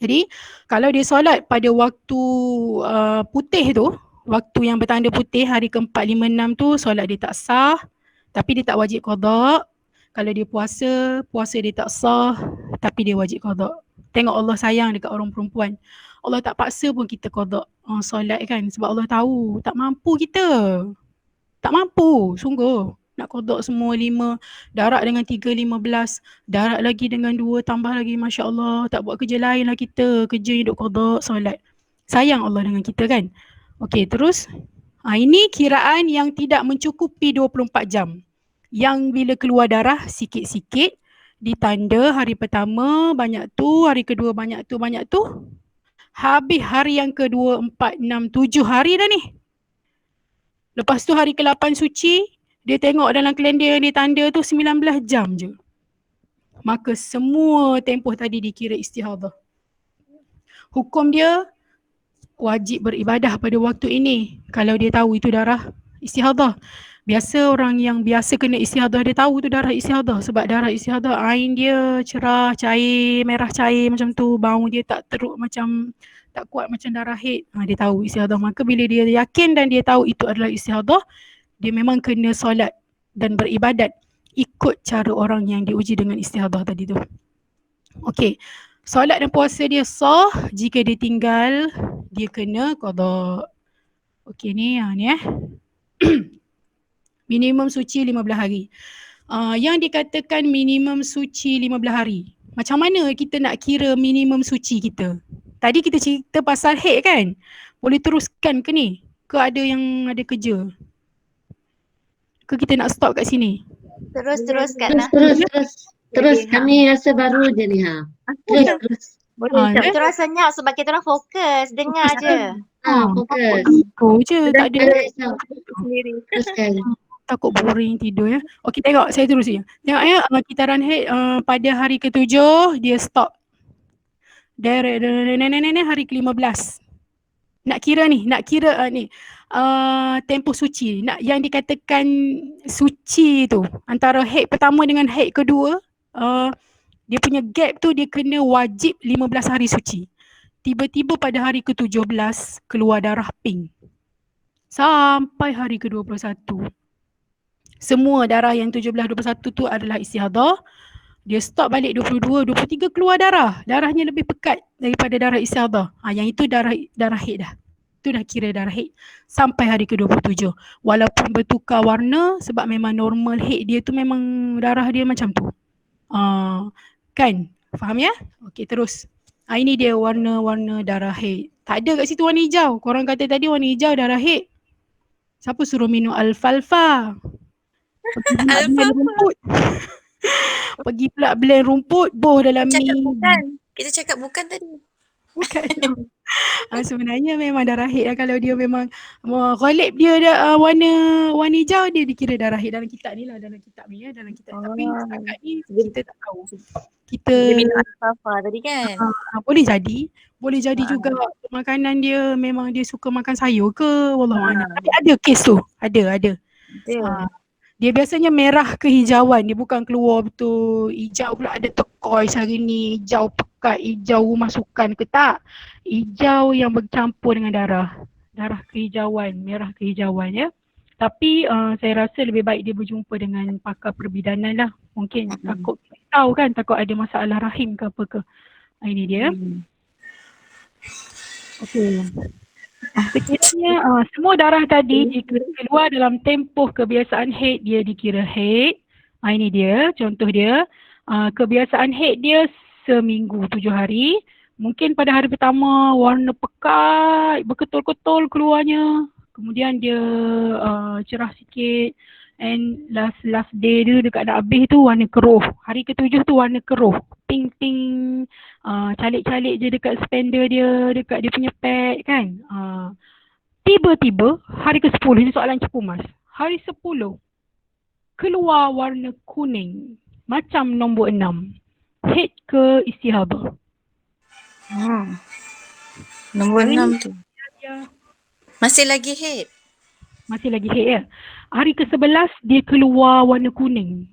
C: Jadi kalau dia solat pada waktu putih tu, waktu yang bertanda putih hari ke-4, 5, 6 tu solat dia tak sah, tapi dia tak wajib qada. Kalau dia puasa, puasa dia tak sah tapi dia wajib qada. Tengok Allah sayang dekat orang perempuan. Allah tak paksa pun kita qada solat kan, sebab Allah tahu tak mampu kita. Tak mampu, sungguh. Nak qada semua 5, darat dengan 3, 15, darat lagi dengan 2, tambah lagi, Masya Allah. Tak buat kerja lain lah kita, kerja duduk qada solat. Sayang Allah dengan kita kan. Okey, terus ini kiraan yang tidak mencukupi 24 jam. Yang bila keluar darah sikit-sikit, ditanda hari pertama banyak tu, hari kedua banyak tu, habis hari yang kedua, 4, 6, 7 hari dah ni. Lepas tu hari ke-8 suci, dia tengok dalam kalender yang dia tanda tu 19 jam je. Maka semua tempoh tadi dikira istihadah. Hukum dia wajib beribadah pada waktu ini kalau dia tahu itu darah istihadah. Biasa orang yang biasa kena istihadah dia tahu tu darah istihadah, sebab darah istihadah ain dia cerah, cair, merah cair macam tu, bau dia tak teruk macam, tak kuat macam darah haid. Dia tahu istihadah. Maka bila dia yakin dan dia tahu itu adalah istihadah, dia memang kena solat dan beribadat ikut cara orang yang diuji dengan istihadah tadi tu. Okey, solat dan puasa dia sah, jika dia tinggal dia kena qada. Okey ni minimum suci 15 hari. Yang dikatakan minimum suci 15 hari. Macam mana kita nak kira minimum suci kita? Tadi kita cerita pasal haid kan? Boleh teruskan ke ni? Ke ada yang ada kerja? Ke kita nak stop kat sini?
D: Terus Kak Nah.
B: Terus kami rasa baru je ni ha. Terus.
D: Boleh. Kita orang senyap sebab kita orang fokus. Dengar je.
B: Fokus.
C: Aku je tak ada
D: Sendiri.
B: Teruskan.
C: takut boring tidur ya. Okey, tengok saya terus je. Tengok ya, kitaran haid pada hari ke-7 dia stop. Direct hari ke-15. Nak kira ni tempoh suci. Yang dikatakan suci tu antara haid pertama dengan haid kedua, dia punya gap tu dia kena wajib 15 hari suci. Tiba-tiba pada hari ke-17 keluar darah pink. Sampai hari ke-21. Semua darah yang 17, 21 tu adalah istihadah. Dia stop balik 22, 23 keluar darah. Darahnya lebih pekat daripada darah istihadah. Yang itu darah haid dah. Itu dah kira darah haid. Sampai hari ke-27. Walaupun bertukar warna sebab memang normal haid dia tu memang darah dia macam tu. Kan? Faham ya? Okey, terus. Ini dia warna-warna darah haid. Tak ada kat situ warna hijau. Korang kata tadi warna hijau darah haid. Siapa suruh minum alfalfa? Pergi pula blend rumput, boh dalam mi.
A: Kita cakap bukan tadi.
C: Bukan. Sebenarnya memang darah haid lah. Kalau dia memang ghalib dia warna hijau, dia dikira darah haid dalam kitab ni lah. Dalam kitab ni ya. Dalam kitab. Tapi setakat ni kita tak tahu.
A: Dia minum alfalfa tadi kan?
C: Boleh jadi. Boleh jadi juga makanan dia memang dia suka makan sayur ke. Wallahualam. Tapi ada kes tu. Ada. Dia biasanya merah kehijauan. Dia bukan keluar betul hijau pula ada turquoise hari ni. Hijau pekat, hijau rumah sukan ke tak. Hijau yang bercampur dengan darah. Darah kehijauan, merah kehijauan ya. Tapi saya rasa lebih baik dia berjumpa dengan pakar perbidanan lah. Mungkin takut tahu kan, takut ada masalah rahim ke apa ke. Ini dia. Okey. Sekiranya semua darah tadi jika keluar dalam tempoh kebiasaan haid, dia dikira haid. Ini dia, contoh dia. Kebiasaan haid dia seminggu 7 hari. Mungkin pada hari pertama warna pekat, berketul-ketul keluarnya. Kemudian dia cerah sikit. And last day dia dekat nak habis tu warna keruh. Hari ke-7 tu warna keruh. Pink-pink, calik-calik je dekat spender dia, dekat dia punya pad kan. Tiba-tiba hari ke-10, ini soalan cepu mas. Hari 10 keluar warna kuning macam nombor 6. Haid ke istihadah?
A: Nombor 6 tu. Masih lagi haid.
C: Masih lagi haid ya. Hari ke-11 dia keluar warna kuning.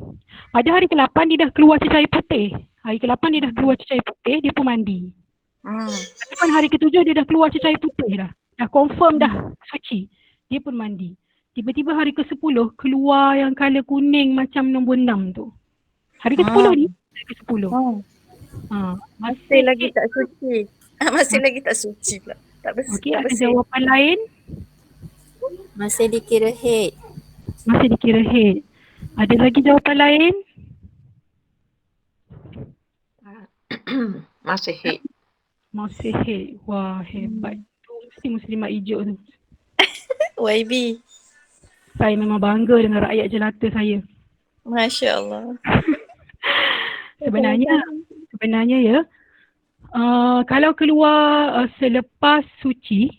C: Pada hari ke-8 dia dah keluar cecair putih. Hari ke-8 dia dah keluar cecair putih, dia pun mandi. Ataupun hari ke-7 dia dah keluar cecair putih dah. Dah confirm dah suci. Dia pun mandi. Tiba-tiba hari ke-10 keluar yang colour kuning macam nombor 6 tu. Hari ke-10 ni, hari ke-10.
A: Masih lagi tak suci. Masih lagi tak suci pula. Tak bersih.
C: Okey, ada jawapan lain?
F: Masih dikira haid.
C: Masih dikira haid. Ada lagi jawapan lain?
D: Masih haid.
C: Masih haid. Wah, hebat. Tu mesti muslimat hijau tu.
A: YB.
C: Saya memang bangga dengan rakyat jelata saya.
A: Masya Allah.
C: Sebenarnya ya, kalau keluar selepas suci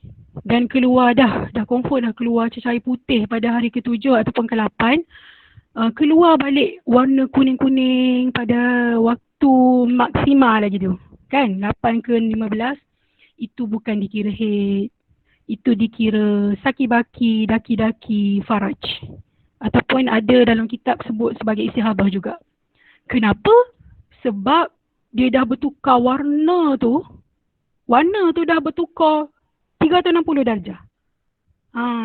C: dan keluar dah confirm dah keluar cecair putih pada hari ke-7 ataupun ke-8, keluar balik warna kuning-kuning pada waktu maksimal lagi tu. Kan? 8 ke 15, itu bukan dikira haid. Itu dikira saki-baki, daki-daki, faraj. Ataupun ada dalam kitab sebut sebagai istihabah juga. Kenapa? Sebab dia dah bertukar warna tu dah bertukar 360 darjah.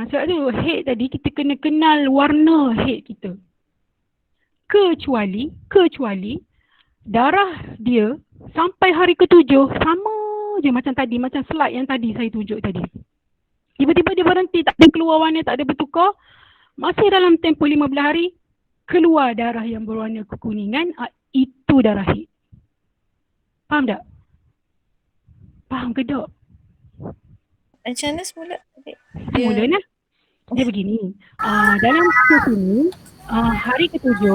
C: Sebab tu haid tadi kita kena kenal warna haid kita. Kecuali darah dia sampai hari ke-7 sama je macam tadi, macam slide yang tadi saya tunjuk tadi. Tiba-tiba dia berhenti, tak ada keluar warna, tak ada bertukar. Masih dalam tempoh 15 hari, keluar darah yang berwarna kekuningan, itu darah haid. Faham tak? Faham ke tak?
A: Macam mana semula?
C: Semula lah. Dia begini. Dalam kes ini, hari ke-7,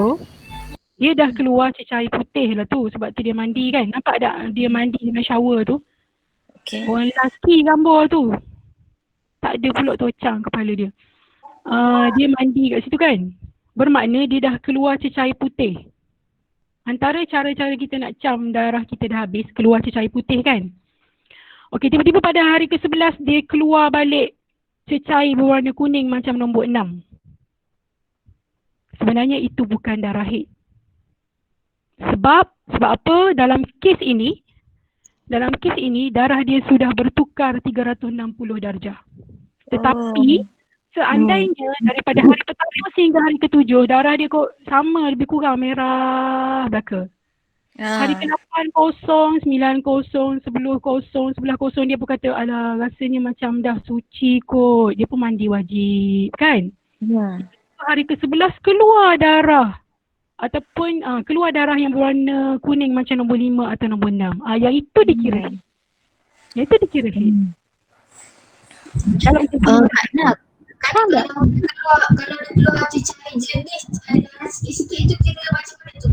C: dia dah keluar cecair putih lah tu sebab tu dia mandi kan. Nampak tak dia mandi dengan shower tu?
A: Okay.
C: Orang lelaki gambar tu. Tak ada pula tocang kepala dia. Dia mandi kat situ kan. Bermakna dia dah keluar cecair putih. Antara cara-cara kita nak cam darah kita dah habis, keluar cecair putih kan. Okey, tiba-tiba pada hari ke-11 dia keluar balik cecair berwarna kuning macam nombor 6. Sebenarnya itu bukan darah haid. Sebab apa? Dalam kes ini darah dia sudah bertukar 360 darjah. Tetapi seandainya daripada hari pertama sehingga hari ke-7 darah dia kok sama lebih kurang merah belaka. Hari ke-8 kosong, 9 kosong, 10 kosong, 11 kosong dia pun kata alah rasanya macam dah suci kot. Dia pun mandi wajib kan? Hari ke-11 keluar darah. Ataupun keluar darah yang berwarna kuning macam nombor 5 atau nombor 6. Yang itu dikira haid. Yang itu dikira haid. Kalau kita
G: faham tak? Kalau dia keluar cecair jenis ada darah sikit-sikit itu kira macam mana tu?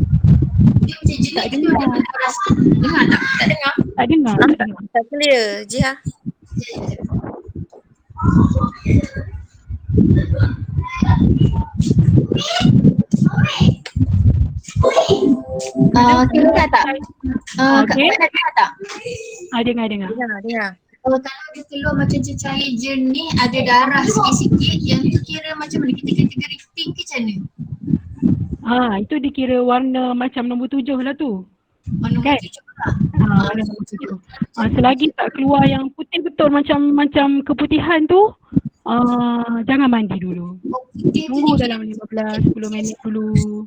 G: Dia macam jenis
C: tak
G: tu
C: dengar.
G: ada darah sikit. Dengar tak? Tak dengar?
C: Tak dengar.
A: Tak clear, Jiha.
G: Dengar tak?
C: Okay.
G: Dengar tak?
C: Dengar.
A: Dengar.
G: Kalau dia keluar macam cecair jernih ada darah sikit-sikit, yang tu kira macam mana? Kita kategori pink ke macam mana?
C: Itu dikira warna macam nombor 7 lah tu.
G: Nombor
C: Kan?
G: 7 lah.
C: Warna nombor 7. Selagi tak keluar yang putih betul macam keputihan tu, jangan mandi dulu. Tunggu dalam 15-10 minit dulu.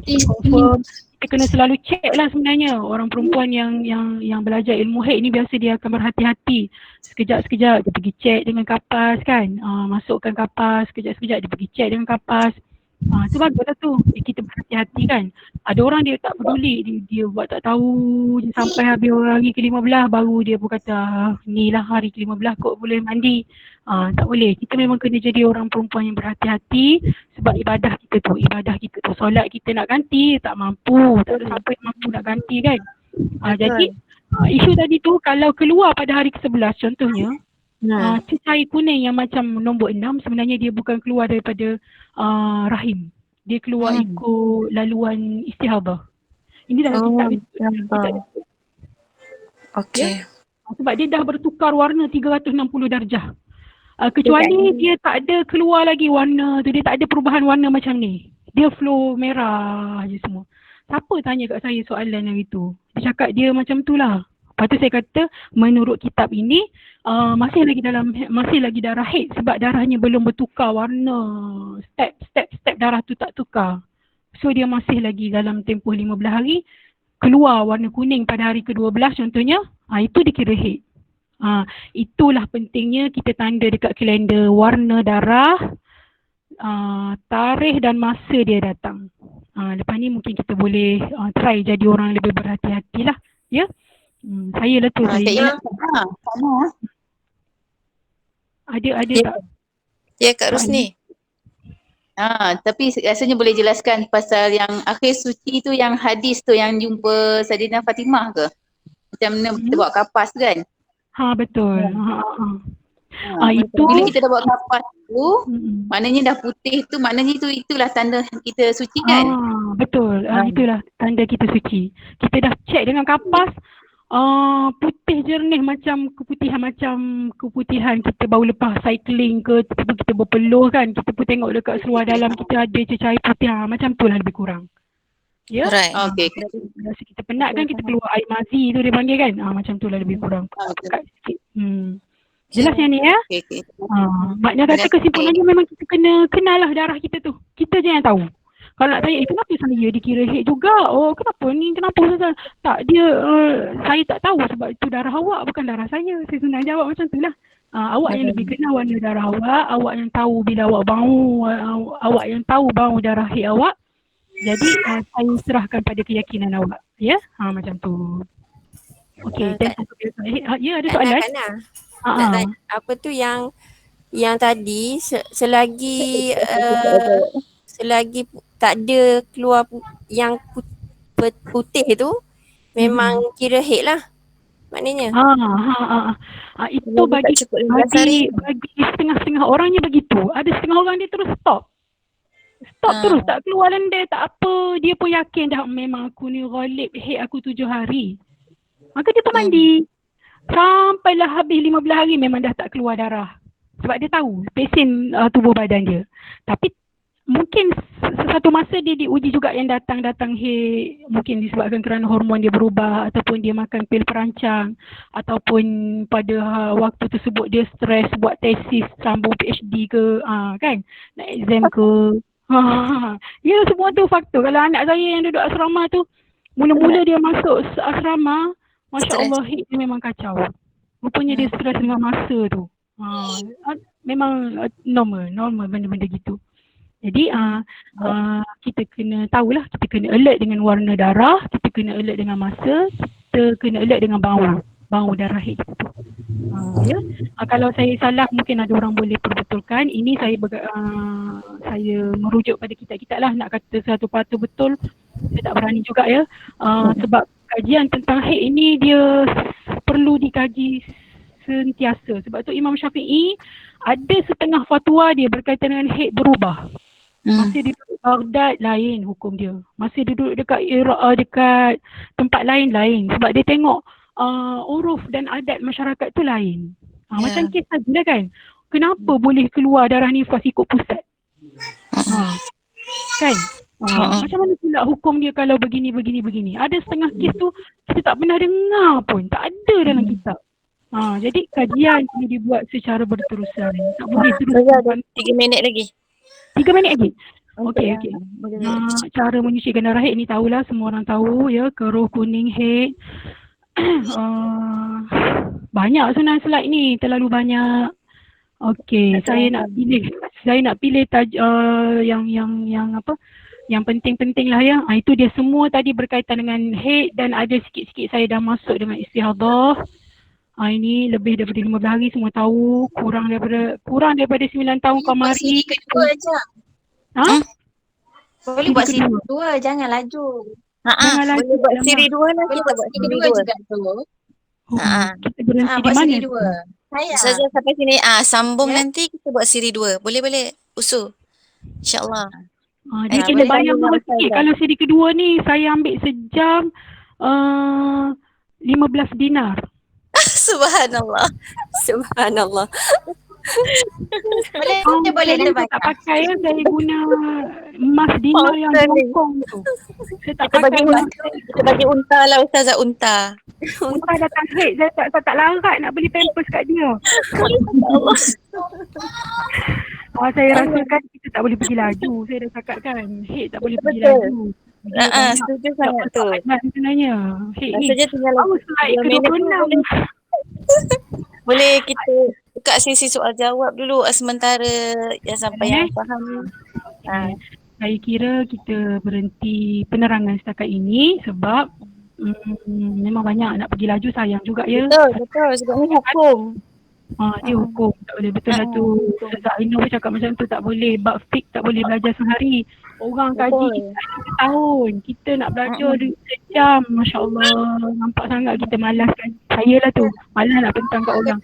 C: Kita confirm. Kita kena selalu check lah sebenarnya. Orang perempuan yang belajar ilmu haid ni biasa dia akan berhati-hati. Sekejap-sekejap dia pergi check dengan kapas kan. Masukkan kapas, sekejap-sekejap dia pergi check dengan kapas. Tu bagus lah tu. Kita berhati-hati kan. Ada orang dia tak peduli. Dia buat tak tahu sampai habis hari ke-15 baru dia pun kata ni lah hari ke-15 kot boleh mandi. Tak boleh. Kita memang kena jadi orang perempuan yang berhati-hati sebab ibadah kita tu. Solat kita nak ganti tak mampu. Tak ada siapa yang mampu nak ganti kan. Jadi isu tadi tu kalau keluar pada hari ke-11 contohnya cecair kuning yang macam nombor 6 sebenarnya dia bukan keluar daripada rahim. Dia keluar ikut laluan istihabah. Ini dalam kitab.
A: Okey.
C: Sebab dia dah bertukar warna 360 darjah. Kecuali dia tak ada keluar lagi warna tu, dia tak ada perubahan warna macam ni. Dia flow merah je semua. Siapa tanya kat saya soalan yang itu? Dia cakap dia macam tu lah. Lepas tu saya kata menurut kitab ini masih lagi darah haid sebab darahnya belum bertukar warna. Step darah tu tak tukar. So dia masih lagi dalam tempoh 15 hari keluar warna kuning pada hari ke-12 contohnya, itu dikira haid. Itulah pentingnya kita tanda dekat kalender warna darah, tarikh dan masa dia datang. Lepas ni mungkin kita boleh try jadi orang lebih berhati-hati lah. Ya. Saya lah tu. Saya ingat. Ada tak?
F: Ya Kak Rusni.
H: Tapi rasanya boleh jelaskan pasal yang akhir suci tu, yang hadis tu yang jumpa Saidina Fatimah ke? Macam mana kita bawa kapas kan?
C: Betul. Itu
H: bila kita dah bawa kapas tu, maknanya dah putih tu, maknanya itulah tanda kita suci kan?
C: Betul. Itulah tanda kita suci. Kita dah check dengan kapas, putih jernih macam keputihan kita baru lepas cycling ke, kita berpeluh kan, kita pun tengok dekat seluar dalam kita ada cecair putih, macam tu lah lebih kurang. Ya.
F: Right.
H: Okay.
C: Rasa kita penat kan, kita keluar air mazi tu dia panggil kan, macam tu lah lebih kurang. Jelas yang ni ya?
H: Okay.
C: Maknanya kata kesimpulannya memang kita kena kenal lah darah kita tu. Kita je yang tahu. Kalau nak tanya, kenapa saya dikira haid juga? Kenapa ni? Kenapa Ustazah? Tak, saya tak tahu sebab itu darah awak, bukan darah saya. Saya senang jawab macam tu lah. Awak yang lebih kenal warna darah awak yang tahu bila awak bau, awak yang tahu bau darah haid awak. Jadi, saya serahkan pada keyakinan awak. Ya? Macam tu. Okey, ya ada soalan?
F: Nak tanya, apa tu yang tadi selagi tak ada keluar yang putih tu memang kira haid lah maknanya.
C: Itu bagi setengah-setengah orangnya begitu. Ada setengah orang dia terus stop terus, tak keluar lendir, tak apa. Dia pun yakin dah memang aku ni ghalib haid aku 7 hari. Maka dia pun mandi. Sampailah habis 15 hari memang dah tak keluar darah. Sebab dia tahu pesen tubuh badan dia. Tapi mungkin satu masa dia diuji juga yang datang haid, mungkin disebabkan kerana hormon dia berubah ataupun dia makan pil perancang ataupun pada waktu tersebut dia stres buat tesis sambung PhD ke, kan, nak exam ke. Ya, semua tu faktor. Kalau anak saya yang duduk asrama tu, mula-mula dia masuk asrama, Masya Allah, haid dia memang kacau. Rupanya dia stres dengan masa tu. Memang normal benda-benda gitu. Jadi kita kena tahulah, kita kena alert dengan warna darah, kita kena alert dengan masa, kita kena alert dengan bau darah haid kita tu. Ya. Kalau saya salah mungkin ada orang boleh perbetulkan. Ini saya merujuk pada kitab-kitab lah, nak kata satu patut betul saya tak berani juga ya. Sebab kajian tentang haid ini dia perlu dikaji sentiasa. Sebab tu Imam Syafi'i ada setengah fatwa dia berkaitan dengan haid berubah. Masih duduk Baghdad lain hukum dia. Masih duduk dekat dekat tempat lain. Sebab dia tengok uruf dan adat masyarakat tu lain. Macam kes tadi lah kan. Kenapa boleh keluar darah nifas ikut pusat? Kan? Macam mana pula hukum dia kalau begini. Ada setengah kes tu kita tak pernah dengar pun. Tak ada dalam kitab. Jadi kajian ini dibuat secara berterusan. Tak boleh terus.
F: 3 minit lagi.
C: 3 minit lagi? Okey. Cara menyucikan darah haid ni tahulah, semua orang tahu ya, keruh kuning haid. Banyak sebenarnya slide ni, terlalu banyak. Okey, saya nak pilih yang apa? Yang penting-penting lah ya. Itu dia semua tadi berkaitan dengan haid dan ada sikit-sikit saya dah masuk dengan istihadah. Ini lebih daripada 15 hari semua tahu, kurang daripada 9 tahun kamari.
D: Siri kedua je. Boleh buat siri kedua, jangan laju.
F: Boleh buat siri 2 lah, kita buat siri 2
D: juga tu.
C: Kita berhenti di
D: Buat
C: mana?
D: siri 2.
F: Saja sampai sini, sambung nanti kita buat siri 2. Boleh usul. InsyaAllah.
C: Dia kena bayar mahal sikit. Kalau siri kedua ni saya ambil sejam 15 dinar.
F: Subhanallah.
D: Boleh
C: tak pakai ya, saya guna emas dinar yang Hong Kong tu. Saya tak pakai.
F: Kita bagi unta lah Ustazah, unta.
C: Muntah datang haid, saya tak larat nak beli pampers kat dia. Saya rasakan kita tak boleh pergi laju. Saya dah cakap kan, haid tak boleh pergi
A: Betul.
C: laju. Dia banyak
A: Setuju sangat tu.
C: persoalan sebenarnya. Haid ni.
A: Rasanya tinggal
C: Baru slide
A: dua minit
C: ke-26.
A: dulu. Boleh kita buka sesi soal jawab dulu sementara yang sampai yang faham ni.
C: Saya kira kita berhenti penerangan setakat ini sebab memang banyak nak pergi laju, sayang juga ya.
A: Betul. Sebab ni hukum.
C: Dia hukum, tak boleh. Betul lah tu. Ustazah Aina pun cakap macam tu, tak boleh. Bab fik tak boleh belajar sehari. Orang kaji kita ada setahun. Kita nak belajar sejam. Masya Allah. Nampak sangat kita malas kan. Saya lah tu. Malas nak bentang kat orang.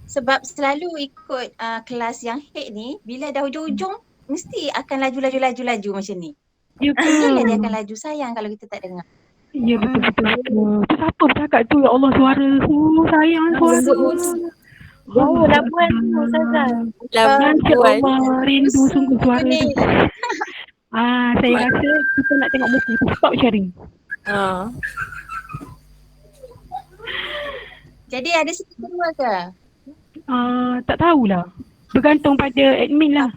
D: Sebab selalu ikut kelas yang haid ni, bila dah hujung-hujung mesti akan laju macam ni.
C: Ya ke?
D: Bila dia akan laju, sayang kalau kita tak dengar.
C: Ya betul. Tu siapa bercakap tu? Ya Allah, suara sayang suara.
A: Labuan tu Ustazah.
C: Labuan Allah, rindu sungguh suara tu. Saya rasa kita nak tengok muka tu. Stop sharing.
D: Jadi ada sikit kedua ke?
C: Tak tahulah. Bergantung pada admin lah.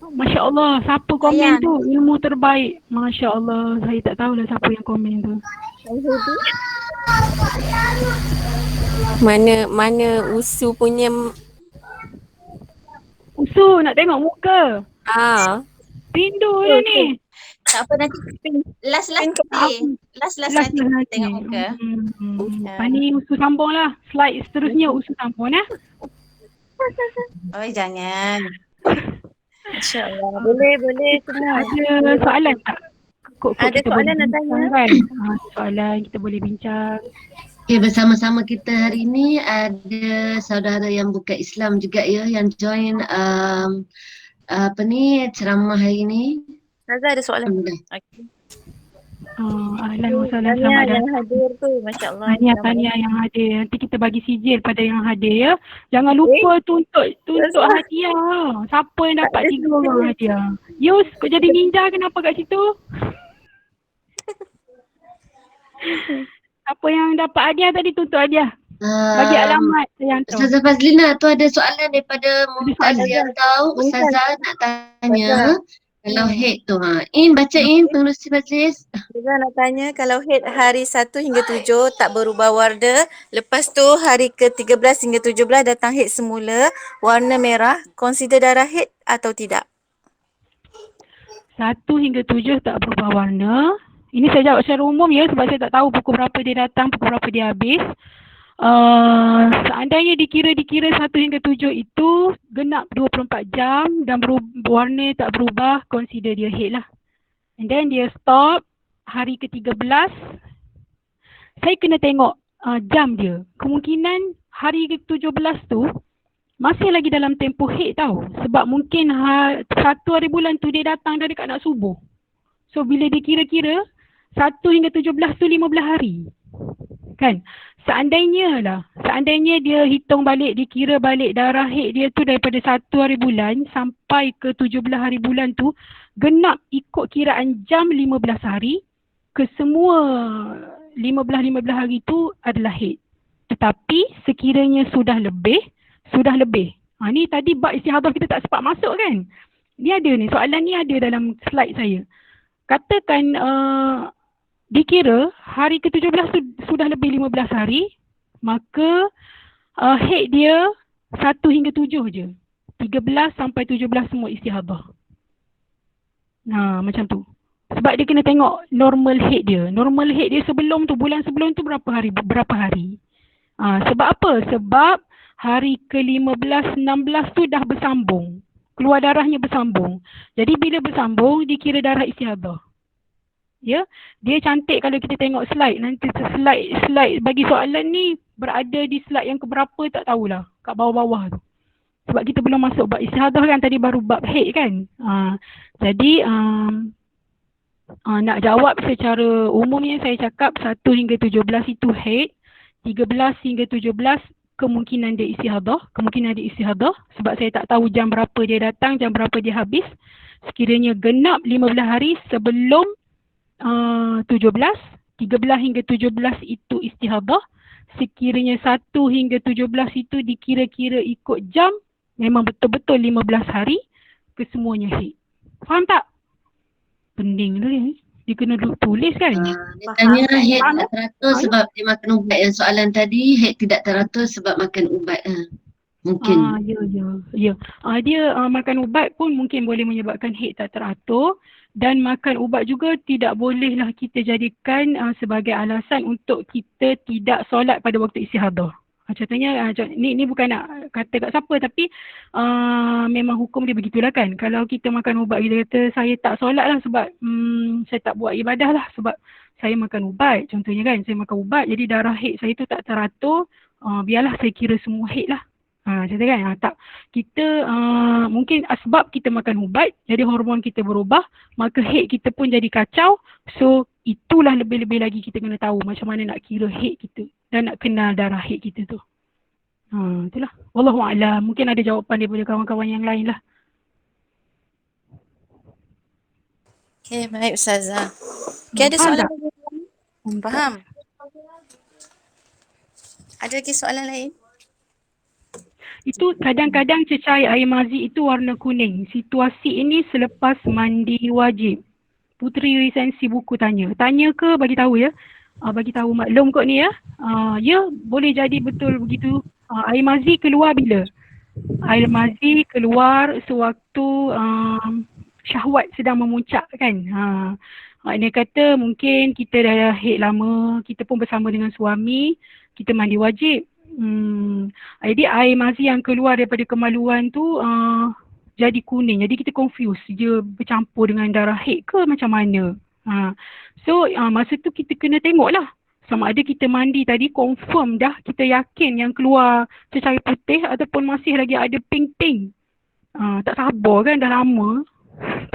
C: Masya Allah, siapa komen tu? Ilmu terbaik. Masya Allah, saya tak tahulah siapa yang komen tu.
F: Mana Usu punya
C: Usu nak tengok muka. Rindu lah ni.
D: Tak apa, nanti last nanti tengok muka.
C: Pani Usu sambung lah. Slide seterusnya Usu sambung
D: Oh jangan.
A: InsyaAllah. Boleh semua.
C: Ada soalan tak?
A: Ada soalan nak tanya?
C: Soalan kita boleh bincang.
B: Okay, bersama-sama kita hari ini ada saudara yang bukan Islam juga ya, yang join ceramah hari ini.
A: Ustazah ada soalan? Okay.
C: Ahlan wa sahlan, selamat
A: yang hadir tu, Masya Allah.
C: Tahniah yang hadir. Nanti kita bagi sijil pada yang hadir ya. Jangan lupa tuntut hadiah. Siapa yang dapat 3 orang hadiah? Yus, kau jadi ninja kenapa kat situ? Siapa yang dapat hadiah tadi tuntut hadiah? Bagi alamat saya hantar.
B: Ustazah Fazlina, tu ada soalan daripada Mumtaz yang tahu. Ustazah nak tanya. Kalau haid tu, bacain pengerusi majlis.
A: Ustazah nak tanya, kalau haid hari 1 hingga 7 tak berubah warna, lepas tu hari ke-13 hingga 17 datang haid semula, warna merah, consider darah haid atau tidak?
C: 1 hingga 7 tak berubah warna. Ini saya jawab secara umum ya, sebab saya tak tahu pukul berapa dia datang, pukul berapa dia habis. Seandainya dikira 1 hingga 7 itu genap 24 jam dan warna tak berubah, consider dia haid lah. And then dia stop hari ke-13. Saya kena tengok jam dia. Kemungkinan hari ke-17 tu masih lagi dalam tempoh haid tau. Sebab mungkin 1 hari bulan tu dia datang dah dekat nak subuh. So bila dia kira-kira 1 hingga 17 tu 15 hari. Kan? Seandainya dia hitung balik, dia kira balik darah haid dia tu daripada 1 hari bulan sampai ke 17 hari bulan tu genap ikut kiraan jam 15 hari, kesemua 15 hari tu adalah haid. Tetapi sekiranya sudah lebih. Ni tadi bab istihadah kita tak sempat masuk kan? Dia ada ni, soalan ni ada dalam slide saya. Katakan dikira hari ke-17 tu sudah lebih 15 hari, maka haid dia 1 hingga 7 je. 13 sampai 17 semua istihadah. Macam tu. Sebab dia kena tengok normal haid dia. Normal haid dia sebelum tu, bulan sebelum tu berapa hari. Sebab apa? Sebab hari ke-15, 16 tu dah bersambung. Keluar darahnya bersambung. Jadi bila bersambung, dikira darah istihadah. Ya, dia cantik kalau kita tengok slide. Nanti slide bagi soalan ni berada di slide yang keberapa tak tahulah. Kat bawah-bawah tu. Sebab kita belum masuk bab istihadah kan, tadi baru bab haid kan. Jadi nak jawab secara umumnya saya cakap 1 hingga 17 itu haid. 13 hingga 17 kemungkinan dia istihadah. Sebab saya tak tahu jam berapa dia datang, jam berapa dia habis. Sekiranya genap 15 hari sebelum 17, 13 hingga 17 itu istihadah. Sekiranya 1 hingga 17 itu dikira-kira ikut jam, memang betul-betul 15 hari, kesemuanya haid. Faham tak? Pening tu ni. Dia kena tulis kan?
B: Dia tanya haid tak teratur sebab dia makan ubat. Yang soalan tadi haid tidak teratur sebab makan ubat. Mungkin.
C: Ya. Dia makan ubat pun mungkin boleh menyebabkan haid tak teratur, dan makan ubat juga tidak bolehlah kita jadikan sebagai alasan untuk kita tidak solat pada waktu istihadah. Contohnya, ni bukan nak kata kat siapa, tapi memang hukum dia begitulah kan. Kalau kita makan ubat, kita kata saya tak solat lah sebab saya tak buat ibadah lah sebab saya makan ubat. Contohnya kan, saya makan ubat jadi darah haid saya tu tak teratur, biarlah saya kira semua haid lah. Macam tu kan? Tak. Kita mungkin sebab kita makan ubat, jadi hormon kita berubah, maka haid kita pun jadi kacau. So, itulah lebih-lebih lagi kita kena tahu macam mana nak kira haid kita dan nak kenal darah haid kita tu. Itulah. Wallahu'alam. Mungkin ada jawapan daripada kawan-kawan yang lain lah.
A: Okay, baik Ustazah. Okay, ada soalan lagi? Faham? Ada lagi soalan lain?
C: Itu kadang-kadang cecair air mazi itu warna kuning. Situasi ini selepas mandi wajib. Puteri Resensi buku tanya. Tanya ke bagi tahu ya? Bagi tahu maklum kot ni ya. Ya, boleh jadi betul begitu. Air mazi keluar bila? Air mazi keluar sewaktu syahwat sedang memuncak kan. Maknanya kata mungkin kita dah haid lama, kita pun bersama dengan suami, kita mandi wajib. Jadi air mazi yang keluar daripada kemaluan tu jadi kuning. Jadi kita confuse, dia bercampur dengan darah haid ke macam mana. So masa tu kita kena tengok lah sama ada kita mandi tadi confirm dah, kita yakin yang keluar cecair putih ataupun masih lagi ada pink-pink. Tak sabar kan, dah lama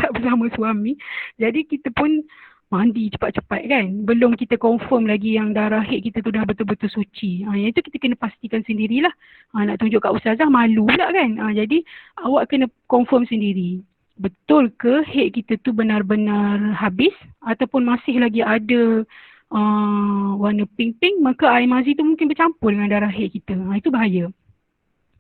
C: tak bersama suami. Jadi kita pun mandi cepat-cepat kan. Belum kita confirm lagi yang darah haid kita tu dah betul-betul suci. Yang itu kita kena pastikan sendirilah. Nak tunjuk kat ustazah malu pula kan. Jadi awak kena confirm sendiri. Betul ke haid kita tu benar-benar habis ataupun masih lagi ada warna pink-pink, maka air mazi tu mungkin bercampur dengan darah haid kita. Itu bahaya.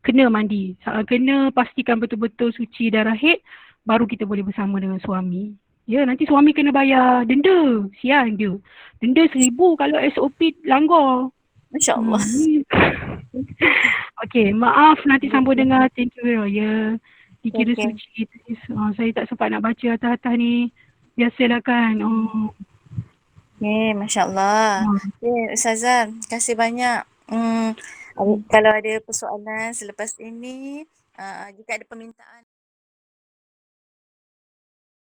C: Kena mandi. Kena pastikan betul-betul suci darah haid, baru kita boleh bersama dengan suami. Ya, nanti suami kena bayar denda. Sian dia. Denda 1,000 kalau SOP langgar.
A: Masya Allah.
C: Okey, maaf nanti sambung dengar. Thank you. Ya, dikira suci. Saya tak sempat nak baca atas-atas ni. Biasalah kan.
A: Okay, Masya Allah. Okay, Ustazah, terima kasih banyak. Kalau ada persoalan selepas ini, jika ada permintaan